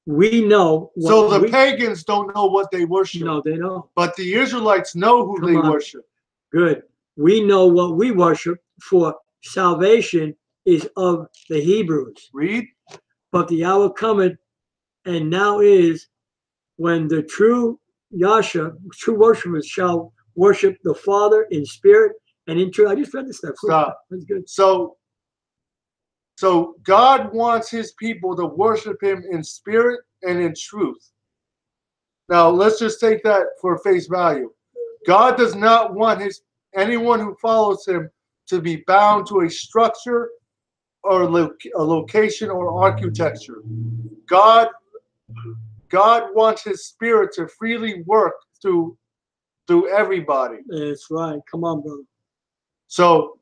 We know what. So the pagans don't know what they worship. No, they don't. But the Israelites know who they worship. Good. We know what we worship, for salvation is of the Hebrews. Read. But the hour cometh, and now is, when the true Yashayah, true worshipers shall worship the Father in spirit and in truth. I just read this stuff. Stop. That's good. So God wants his people to worship him in spirit and in truth. Now let's just take that for face value. God does not want anyone who follows him to be bound to a structure or a location or architecture. God wants his spirit to freely work through everybody. That's right. Come on, brother. So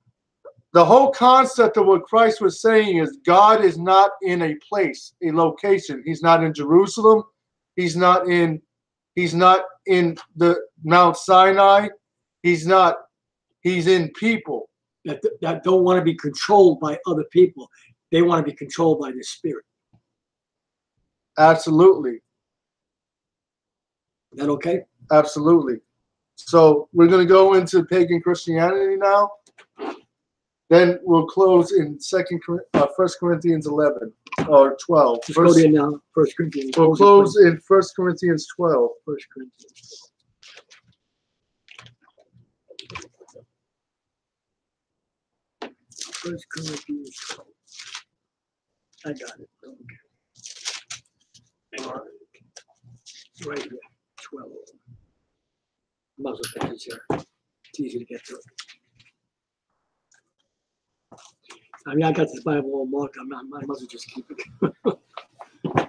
the whole concept of what Christ was saying is God is not in a place, a location. He's not in Jerusalem. He's not in the Mount Sinai. He's in people. That don't want to be controlled by other people. They want to be controlled by the Spirit. Absolutely. Is that okay? Absolutely. So we're going to go into pagan Christianity now. Then we'll close in 1 Corinthians 11 or 12. Just go there now. 1 Corinthians. We'll close in 1 Corinthians 12. 1 Corinthians. First Corinthians 12. I got it. Okay. All right. Right here. 12. Might as well take this here. It's easy to get through. I mean, I got this Bible all marked. I might as well just keep it.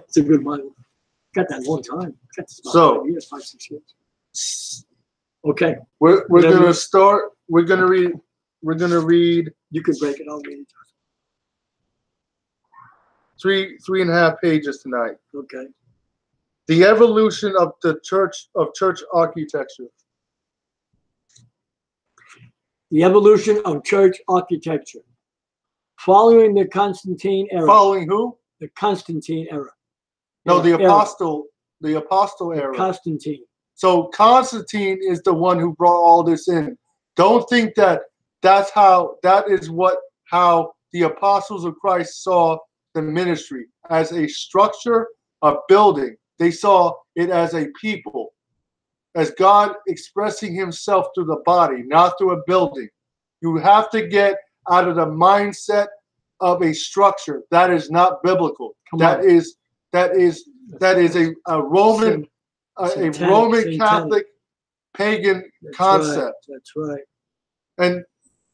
It's a good Bible. Got that a long time. Got this about 5 years, 5, 6 years. Okay. We're going to start. We're going to read. You can break it. I'll read it. 3.5 pages tonight. Okay. The evolution of church architecture. The evolution of church architecture. Following the Constantine era. Following who? The Constantine era. No, the apostle era. Constantine. So Constantine is the one who brought all this in. Don't think that how the apostles of Christ saw the ministry as a structure, a building. They saw it as a people, as God expressing himself through the body, not through a building. You have to get out of the mindset of a structure. That is not biblical. That is a Roman Catholic pagan concept. That's right. And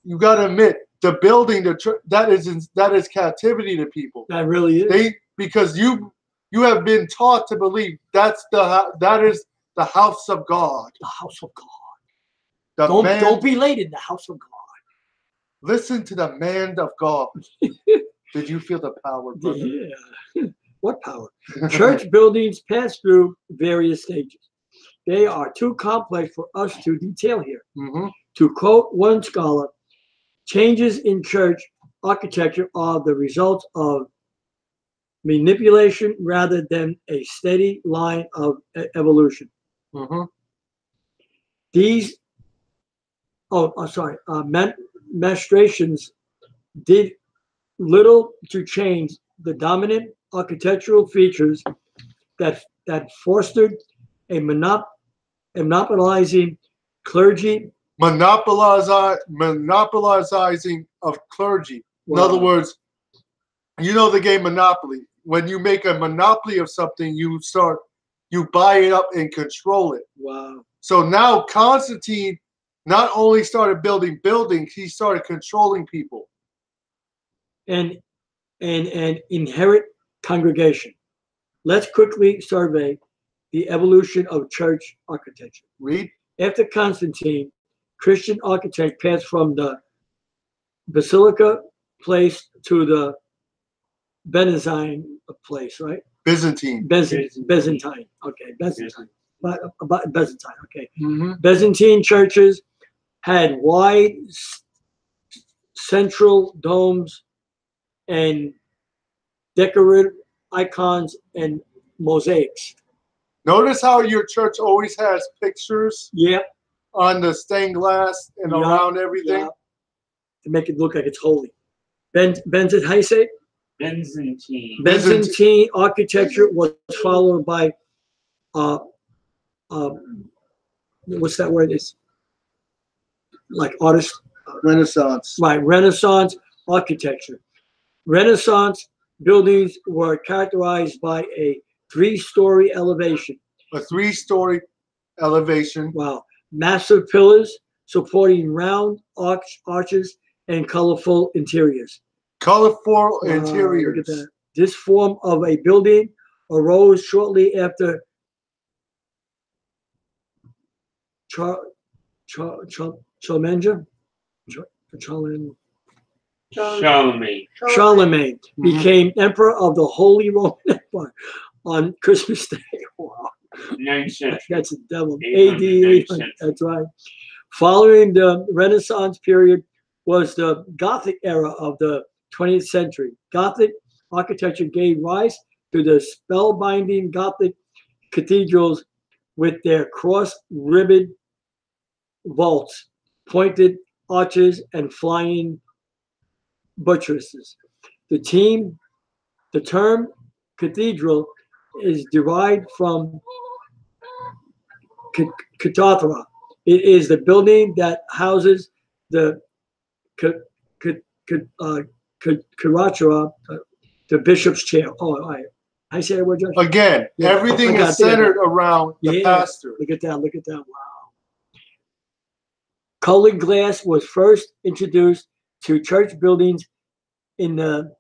you got to admit, the building, the church, that is captivity to people. That really is. Because you have been taught to believe that is the house of God. The house of God. Don't be late in the house of God. Listen to the man of God. Did you feel the power, brother? Yeah. What power? Church buildings pass through various stages. They are too complex for us to detail here. Mm-hmm. To quote one scholar, changes in church architecture are the result of manipulation rather than a steady line of evolution. Mm-hmm. These, demonstrations did little to change the dominant architectural features that fostered a monopolizing clergy. Monopolizing of clergy. Wow. In other words, you know the game Monopoly. When you make a monopoly of something, you buy it up and control it. Wow. So now Constantine not only started building buildings, he started controlling people. And inherit congregation. Let's quickly survey the evolution of church architecture. Read. After Constantine, Christian architect passed from the Basilica place to the Byzantine place, right? Byzantine. Byzantine. Okay, Byzantine. About Byzantine. Okay. Mm-hmm. Byzantine churches had wide central domes and decorative icons and mosaics. Notice how your church always has pictures on the stained glass and around everything? Yeah. To make it look like it's holy. How you say it? Byzantine. Byzantine architecture was followed by what's that word? It's like artist. Renaissance. Right, Renaissance architecture. Renaissance buildings were characterized by a 3-story elevation. A 3-story elevation. Wow. Massive pillars supporting round arches and colorful interiors. Colorful interiors. Look at that. This form of a building arose shortly after Charlemagne became emperor of the Holy Roman Empire on Christmas Day. Wow. 9th century. That's the devil. AD 800. That's right. Following the Renaissance period was the Gothic era of the 20th century. Gothic architecture gave rise to the spellbinding Gothic cathedrals with their cross-ribbed vaults, pointed arches, and flying buttresses. The term cathedral is derived from cathedra. It is the building that houses the curachera, the bishop's chair. Oh, I say it word, Josh? Again, Yeah. everything I got is it, I got it. centered around the Yeah. pastor. Look at that. Look at that. Wow. Colored glass was first introduced to church buildings in the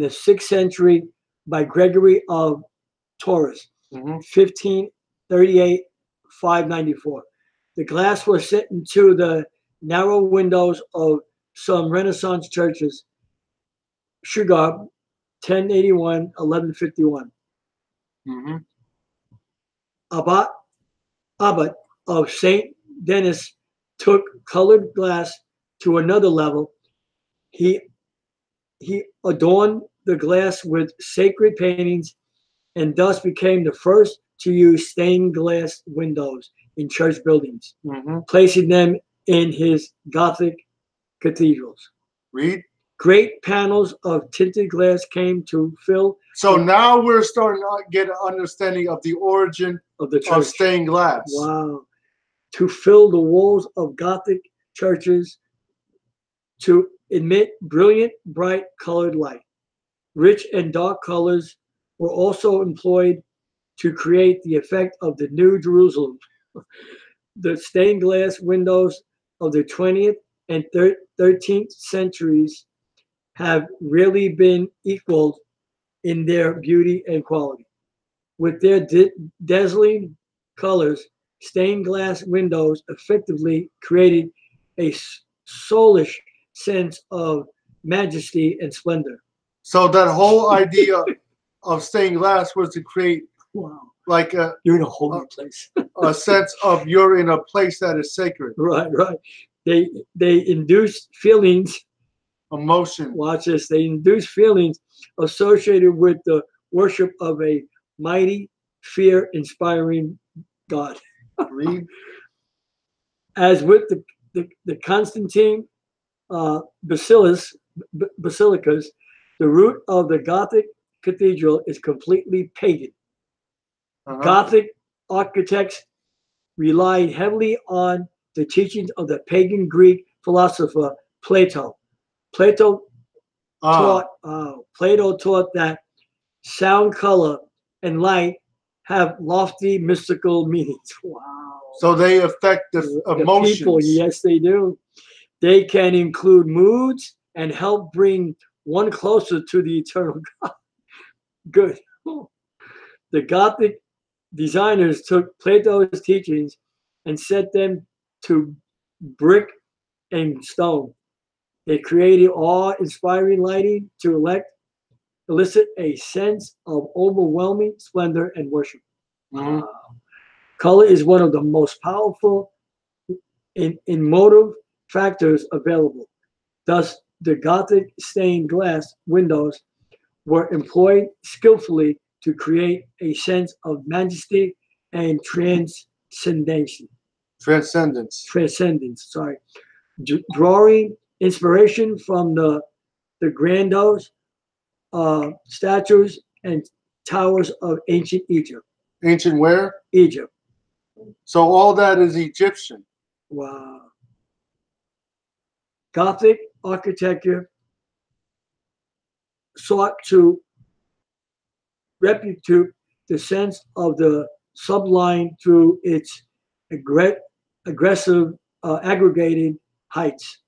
6th century by Gregory of Tours, Mhm. 1538-594. The glass was set into the narrow windows of some Renaissance churches. Sugar, 1081-1151. Mhm. Abbot of St. Denis took colored glass to another level. He adorned the glass with sacred paintings and thus became the first to use stained glass windows in church buildings, Mhm. placing them in his Gothic cathedrals. Read. Great panels of tinted glass came to fill So now we're starting to get an understanding of the origin of the of church. stained glass. Wow. To fill the walls of Gothic churches to emit brilliant, bright colored light. Rich and dark colors were also employed to create the effect of the New Jerusalem. The stained glass windows of the 20th and 13th centuries have rarely been equaled in their beauty and quality. With their dazzling colors, stained glass windows effectively created a soulish sense of majesty and splendor. So that whole idea of stained glass was to create Wow. like You're in a holy place. a sense of you're in a place that is sacred. Right, right. They induce feelings. Emotion. Watch this. They induce feelings associated with the worship of a mighty, fear-inspiring God. Read. As with the Constantine basilicas, the root of the Gothic cathedral is completely pagan. Uh-huh. Gothic architects relied heavily on the teachings of the pagan Greek philosopher Plato. Plato taught that sound, color, and light have lofty mystical meanings. Wow. So they affect the emotions. People, yes, they do. They can include moods and help bring one closer to the eternal God. Good. The Gothic designers took Plato's teachings and set them to brick and stone. They created awe-inspiring lighting to elicit a sense of overwhelming splendor and worship. Mhm. Color is one of the most powerful emotive factors available. Thus, the Gothic stained glass windows were employed skillfully to create a sense of majesty and transcendence. Sorry, drawing inspiration from the grandiose statues and towers of ancient Egypt. Ancient where? Egypt. So all that is Egyptian. Wow. Gothic architecture sought to replicate the sense of the sublime through its aggressive, aggregated heights.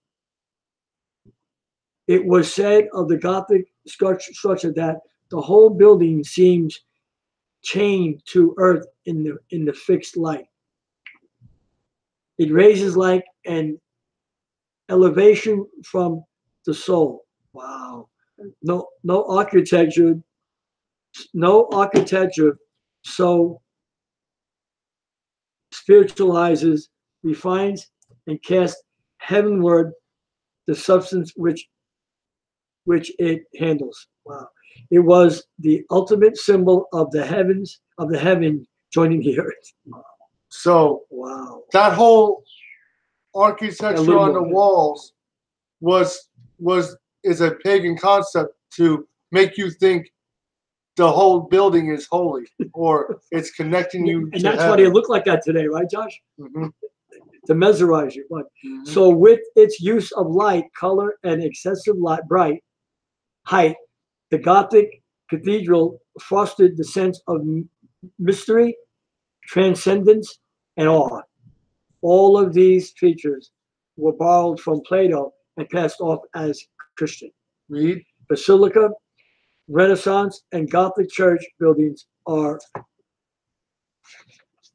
It was said of the Gothic structure that the whole building seems chained to earth in the fixed light. It raises like an elevation from the soul. Wow. No architecture so spiritualizes, refines, and casts heavenward the substance which it handles. Wow. It was the ultimate symbol of the heaven joining the earth. Wow. So Wow. that whole architecture little on the more. walls is a pagan concept to make you think the whole building is holy or it's connecting you And to that's why they heaven. look like that today, right, Josh? Mhm, To mesmerize you. But mhm. so with its use of light, color, and excessive light, bright height, the Gothic cathedral fostered the sense of mystery, transcendence, and awe. All of these features were borrowed from Plato and passed off as Christian. Read. Basilica, Renaissance, and Gothic church buildings are,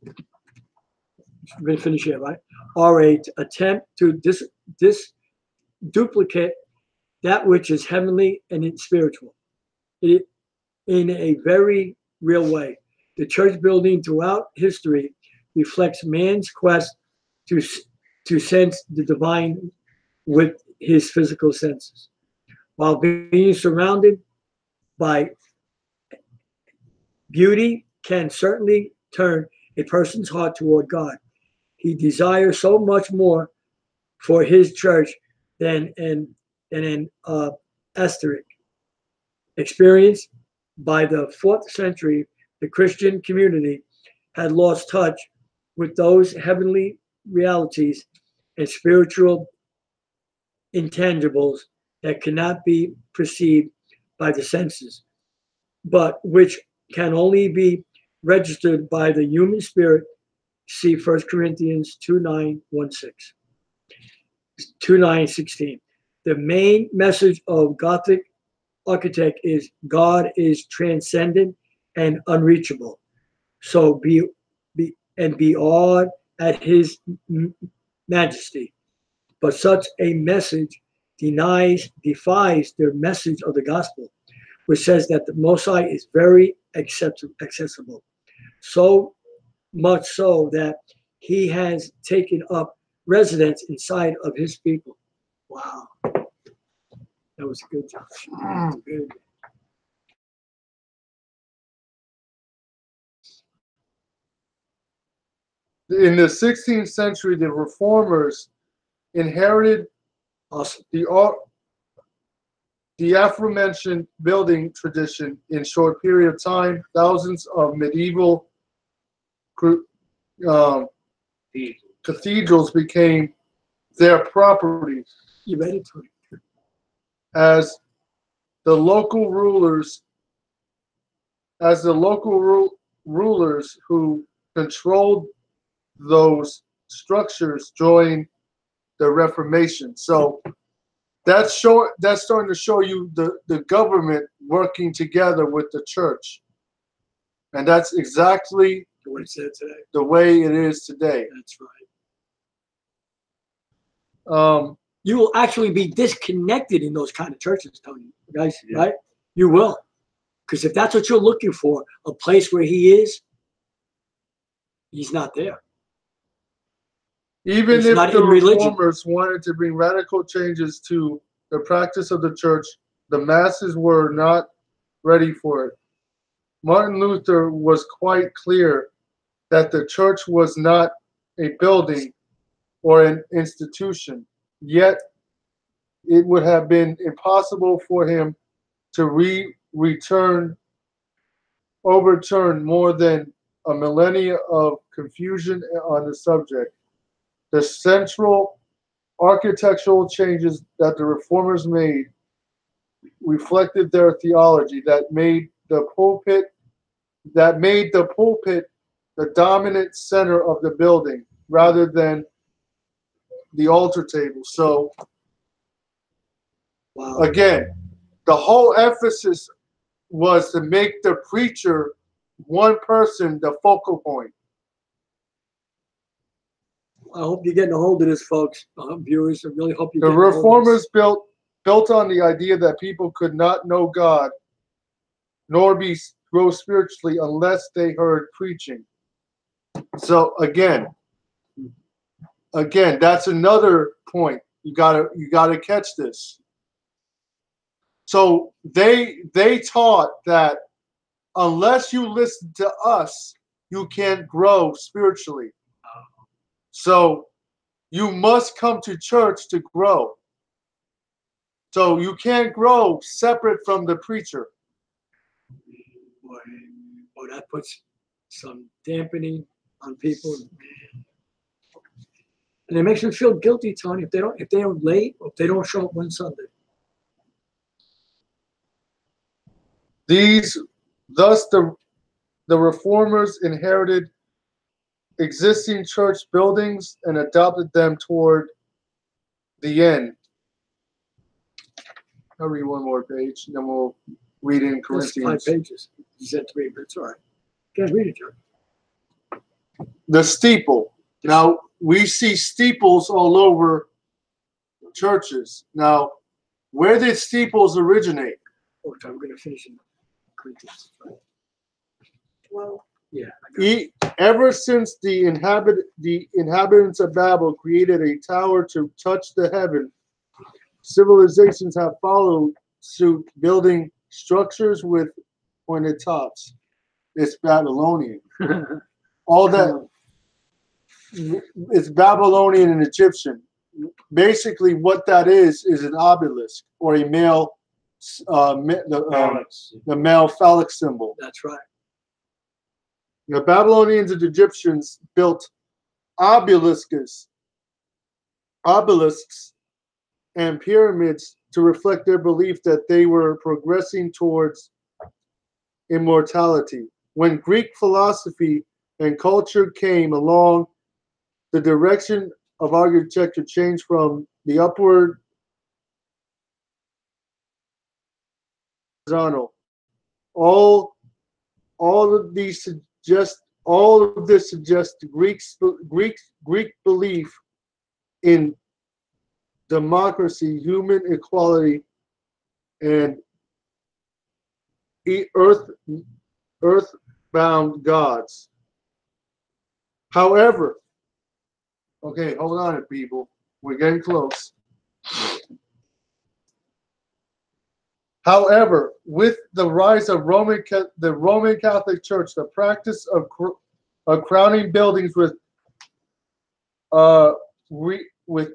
I'm going to finish here, right? Are a attempt to duplicate that which is heavenly and spiritual in a very real way. The church building throughout history reflects man's quest to sense the divine with his physical senses. While being surrounded by beauty can certainly turn a person's heart toward God, he desires so much more for his church than an asterisk. Experience by the 4th century, the Christian community had lost touch with those heavenly realities and spiritual intangibles that cannot be perceived by the senses, but which can only be registered by the human spirit. See 1 Corinthians 2:9-16. The main message of Gothic architect is God is transcendent and unreachable. So be awed at his majesty. But such a message defies the message of the gospel, which says that the Most High is very accessible. So much so that he has taken up residence inside of his people. Wow. That was good, Josh. That was good. In the 16th century, the reformers inherited Awesome. the aforementioned building tradition in short period of time. Thousands of medieval cathedrals became their property You ready to it? as the local rulers rulers who controlled those structures joined the Reformation. So that's starting to show you the government working together with the church. And that's exactly What it said today. the way it is today. That's right. Um, You will actually be disconnected in those kind of churches, Tony, guys, right? You will. Because if that's what you're looking for, a place where he is, he's not there. Even He's if not the in religion. reformers wanted to bring radical changes to the practice of the church, the masses were not ready for it. Martin Luther was quite clear that the church was not a building or an institution, yet it would have been impossible for him to overturn more than a millennia of confusion on the subject. The central architectural changes that the reformers made reflected their theology that made the pulpit the dominant center of the building rather than the altar table. So Wow. again, the whole emphasis was to make the preacher one person the focal point. I hope you're getting a hold of this, folks, viewers. I really hope you're The getting a hold of reformers this. built on the idea that people could not know God nor grow spiritually unless they heard preaching. So again, that's another point. You gotta catch this. So they taught that unless you listen to us, you can't grow spiritually. So you must come to church to grow. So you can't grow separate from the preacher. Boy, that puts some dampening on people. And it makes them feel guilty, Tony, if they're late or if they don't show up one Sunday. Thus the reformers inherited existing church buildings and adopted them toward the end. I'll read one more page, then we'll read in That's 5 Corinthians. pages. You said 3, but it's all right. Can't read it, John. The steeple. Now, we see steeples all over churches. Now, where did steeples originate? Okay, I'm going to finish in Corinthians. Right? Well, Yeah. I got it. Ever since the inhabitants of Babel created a tower to touch the heaven, civilizations have followed suit, building structures with pointed tops. It's Babylonian. All that, it's Babylonian and Egyptian. Basically, what that is an obelisk or a male, the male phallic symbol. That's right. The Babylonians and Egyptians built obelisks and pyramids to reflect their belief that they were progressing towards immortality. When Greek philosophy and culture came along, the direction of architecture changed from the upward horizontal. All of this suggests Greek belief in democracy, human equality, and earthbound gods. However, okay, hold on, people. We're getting close. However, with the rise of the Roman Catholic Church, the practice of crowning buildings with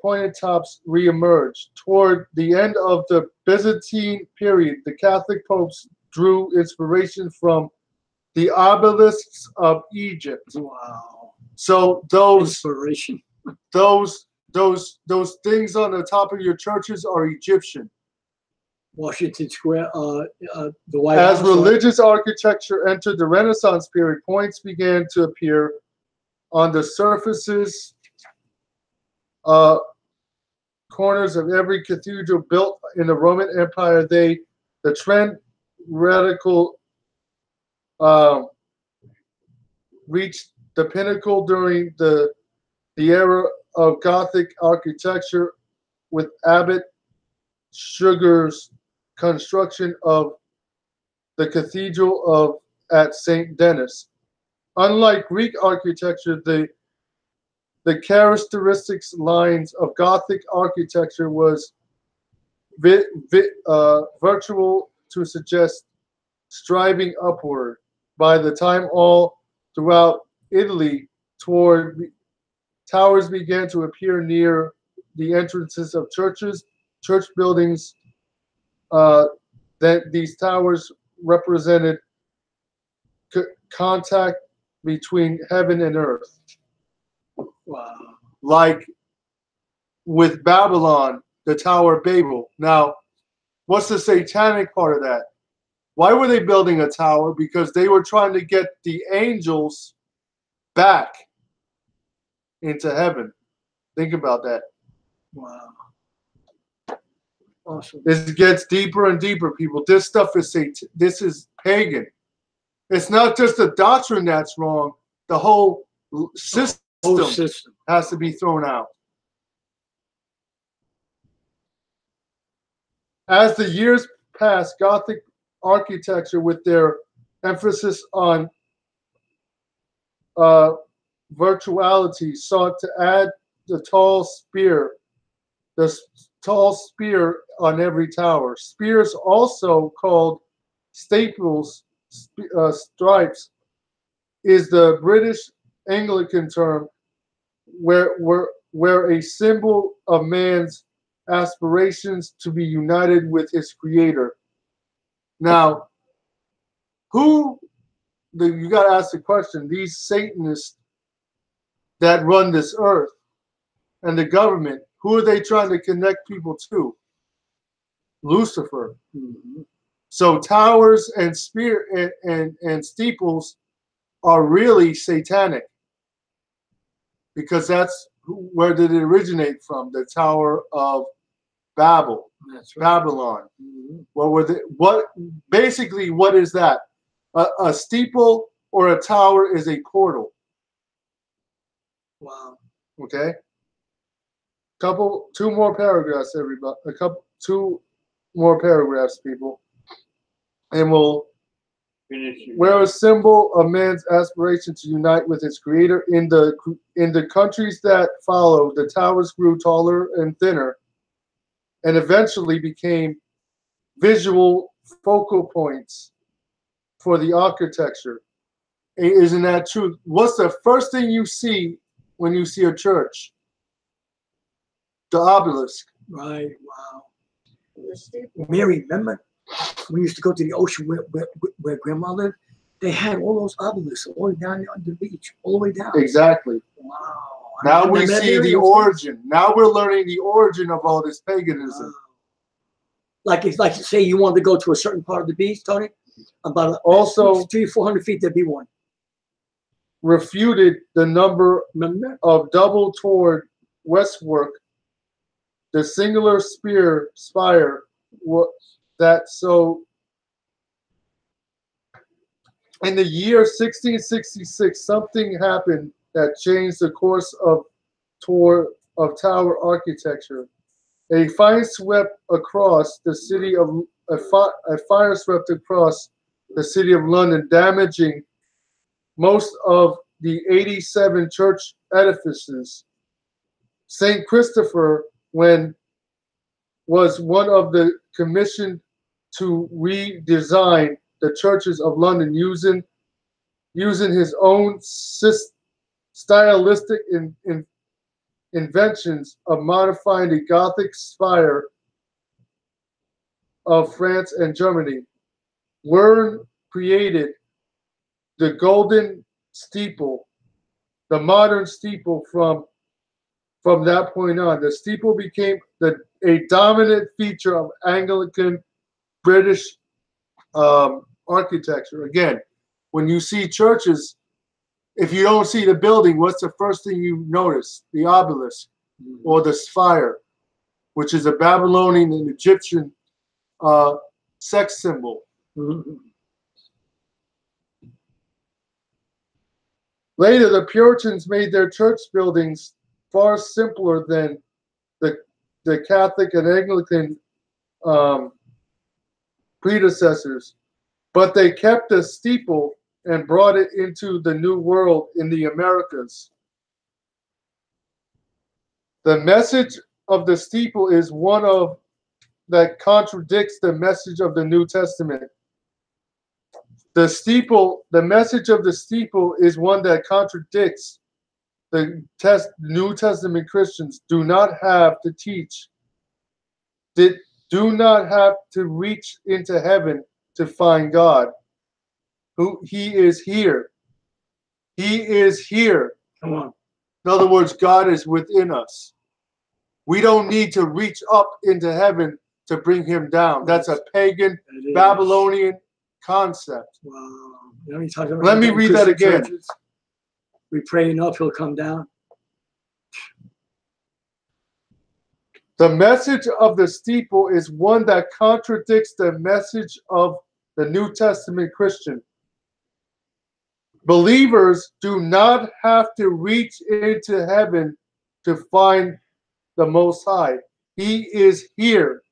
pointed tops reemerged. Toward the end of the Byzantine period, the Catholic popes drew inspiration from the obelisks of Egypt. Wow. So those Inspiration. things on the top of your churches are Egyptian. Washington Square, the White As House. religious architecture entered the Renaissance period, points began to appear on the surfaces, corners of every cathedral built in the Roman Empire. The trend radical reached the pinnacle during the era of Gothic architecture with Abbot Sugar's construction of the Cathedral at St. Denis. Unlike Greek architecture, the characteristics lines of Gothic architecture was virtual to suggest striving upward. By the time all throughout Italy towers began to appear near the entrances of church buildings, that these towers represented contact between heaven and earth. Wow. Like with Babylon, the Tower of Babel. Now, what's the satanic part of that? Why were they building a tower? Because they were trying to get the angels back into heaven. Think about that. Wow. Awesome. This gets deeper and deeper, people. This stuff is pagan. It's not just the doctrine that's wrong. The whole system has to be thrown out. As the years passed, Gothic architecture, with their emphasis on virtuality, sought to add the tall spear on every tower. Spears, also called staples, stripes, is the British Anglican term, where a symbol of man's aspirations to be united with his creator. Now, you got to ask the question, these Satanists that run this earth and the government, who are they trying to connect people to? Lucifer. Mhm. So towers and and steeples are really satanic, because that's where did it originate from? The Tower of Babel, That's right. Babylon. Mhm. Basically what is that? A steeple or a tower is a portal. Wow. Okay. Two more paragraphs, everybody. Two more paragraphs, people, and we'll. Finish your Where a symbol of man's aspiration to unite with his creator. In the countries that followed, the towers grew taller and thinner, and eventually became visual focal points for the architecture. Isn't that true? What's the first thing you see when you see a church? The obelisk. Right. Wow. The steeple. Mary, remember we used to go to the ocean where Grandma lived? They had all those obelisks all the way down there on the beach, all the way down. Exactly. Wow. Now we Remember that, see Mary? the origin. Now we're learning the origin of all this paganism. Wow. Like it's like say you wanted to go to a certain part of the beach, Tony. About Also 300-400 feet, there'd be one. Refuted the number Remember? of double toward westward, the singular spire that so in the year 1666 something happened that changed the course of tower architecture. A fire swept across the city of London, damaging most of the 87 church edifices. St. Christopher, was one of the commissioned to redesign the churches of London using his own stylistic inventions of modifying the Gothic spire of France and Germany. Wern created the golden steeple, the modern steeple. From that point on, the steeple became a dominant feature of Anglican British architecture. Again, when you see churches, if you don't see the building, what's the first thing you notice? The obelisk or the spire, which is a Babylonian and Egyptian sex symbol. Mm-hmm. Later, the Puritans made their church buildings far simpler than the Catholic and Anglican predecessors, but they kept the steeple and brought it into the New World in the Americas. The message of the steeple is one that contradicts the message of the New Testament. The message of the steeple is one that contradicts the New Testament. Christians do not have to teach, do not have to reach into heaven to find God. He is here. He is here. Come on. In other words, God is within us. We don't need to reach up into heaven to bring him down. That's a pagan Babylonian concept. Wow. You know, Let me read that again. Churches, we pray enough, he'll come down. The message of the steeple is one that contradicts the message of the New Testament Christian. Believers do not have to reach into heaven to find the Most High. He is here.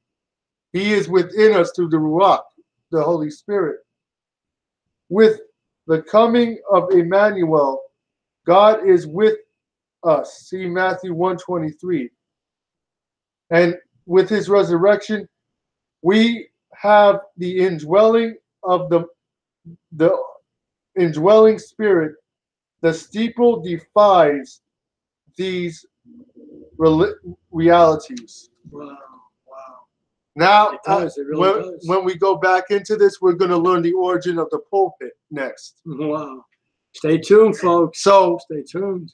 He is within us through the Ruach, the Holy Spirit. With the coming of Emmanuel, God is with us. See Matthew 1:23. And with his resurrection, we have the indwelling of the indwelling spirit. The steeple defies these realities. Wow. Wow. Now, It does, it really does. when we go back into this, we're going to learn the origin of the pulpit next. Wow. Stay tuned, folks. So, Stay tuned.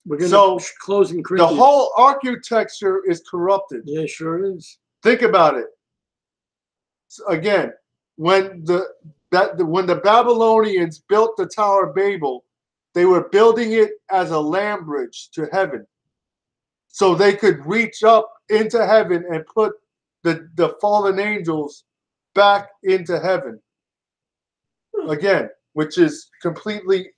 We're going to close in the Corinthians. whole architecture is corrupted. Yeah, sure is. Think about it. So again, when the Babylonians built the Tower of Babel, they were building it as a land bridge to heaven, so they could reach up into heaven and put the fallen angels back into heaven. Again, which is completely.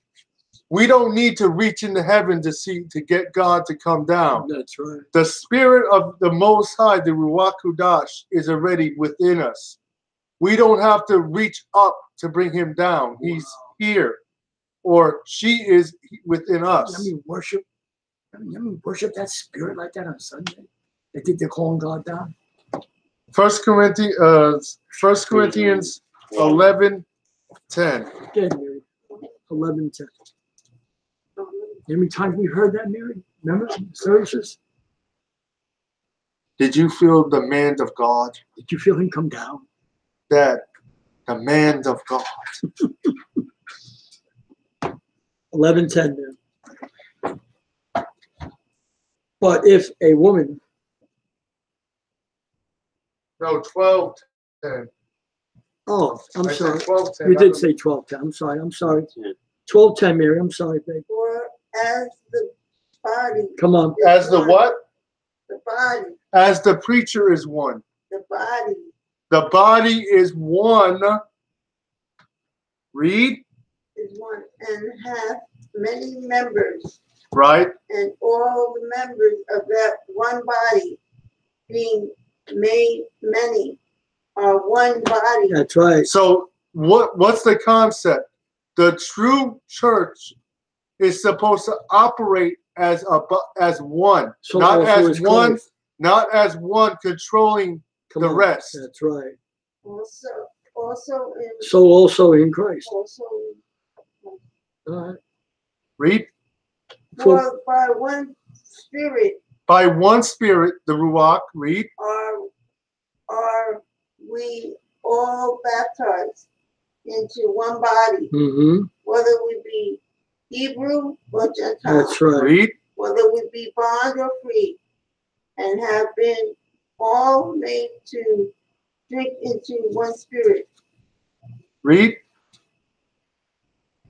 We don't need to reach into heaven to get God to come down. That's right. The Spirit of the Most High, the Ruach Kudash, is already within us. We don't have to reach up to bring him down. He's here, or she is within us. Let me worship that spirit like that on Sunday. They think they're calling God down. 1 Corinthians 11:10. Again, Mary. 11:10. How many times we heard that, Mary? Remember services? Did you feel the man of God? Did you feel him come down? That the man of God. 11:10 there. But if a woman, No, 12:10. oh, I'm I said sorry. 12:10. You did say 12:10. I'm sorry. 12:10, Mary. I'm sorry, babe. For as the body. Come on. As the what? The body. As the preacher is one. The body. The body is one. Read. Is one and hath many members, Right. and all the members of that one body, being made many, are one body. That's right. So what's the concept? The true church is supposed to operate as one, So not also as is one, Christ. not as one controlling Come the on. rest. That's right. Also in So also in Christ. also All right. Read. for by one Spirit By one Spirit, the Ruach. Read. are we all baptized into one body, Mm-hmm. whether we be Hebrew or Gentile, That's right. Read. whether we be bond or free, and have been all made to drink into one Spirit. Read.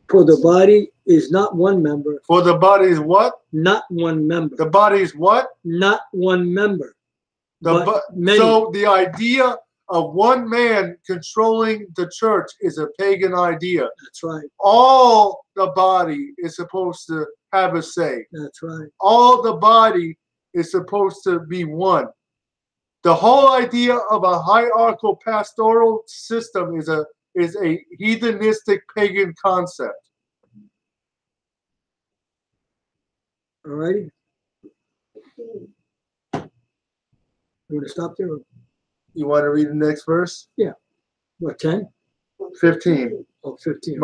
For the body is not one member. For the body is what? Not one member. The body is what? Not one member. But many. So the idea of one man controlling the church is a pagan idea. That's right. All the body is supposed to have a say. That's right. All the body is supposed to be one. The whole idea of a hierarchical pastoral system is a heathenistic pagan concept. All righty. You want to stop there? You want to read the next verse? What, 10? 15. Oh, 15.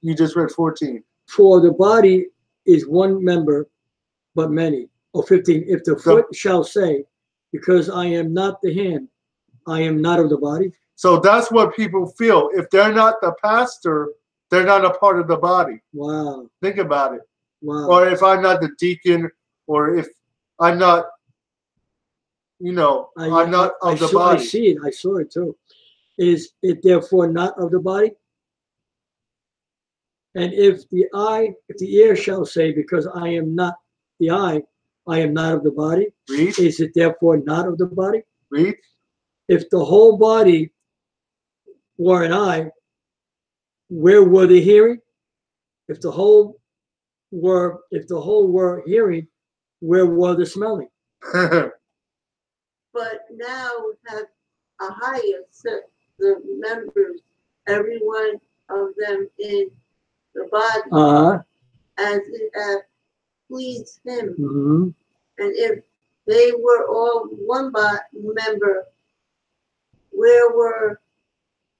You just read 14. For the body is one member, but many. Oh, 15. If the foot shall say, because I am not the hand, I am not of the body. So that's what people feel. If they're not the pastor, they're not a part of the body. Wow. Think about it. Wow. Or if I'm not the deacon, or if I'm not, I'm not of the body. I see it. I saw it too. Is it therefore not of the body? And if the ear shall say, because I am not the eye, I am not of the body. Read. Is it therefore not of the body? Read. If the whole body were an eye, where were the hearing? If the whole were hearing, where were the smelling? But now have Ahayah set the members, every one of them in the body, as it hath pleased him. Mm-hmm. And if they were all one member, where were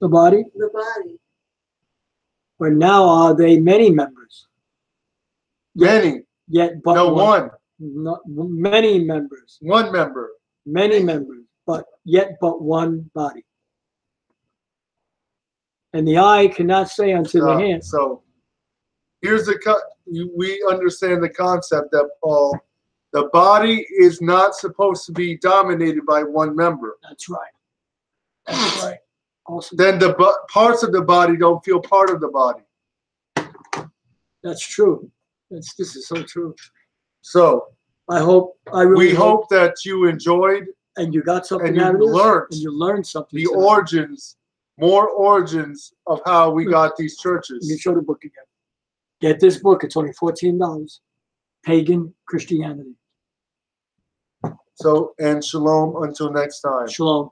The body? the body? But now are they many members? Many. yet but No, one. one. Not, many members. One member. Many members, but yet but one body. And the eye cannot say unto the hand. So here's we understand the concept that Paul, the body is not supposed to be dominated by one member. That's right. That's right. Awesome. Then the parts of the body don't feel part of the body. That's true. This is so true. So I really hope that you enjoyed and you got something and you out of this, learned and you learned something. the origins, more origins of how we got these churches. Let me show the book again. Get this book. It's only $14. Pagan Christianity. So, and shalom until next time. Shalom.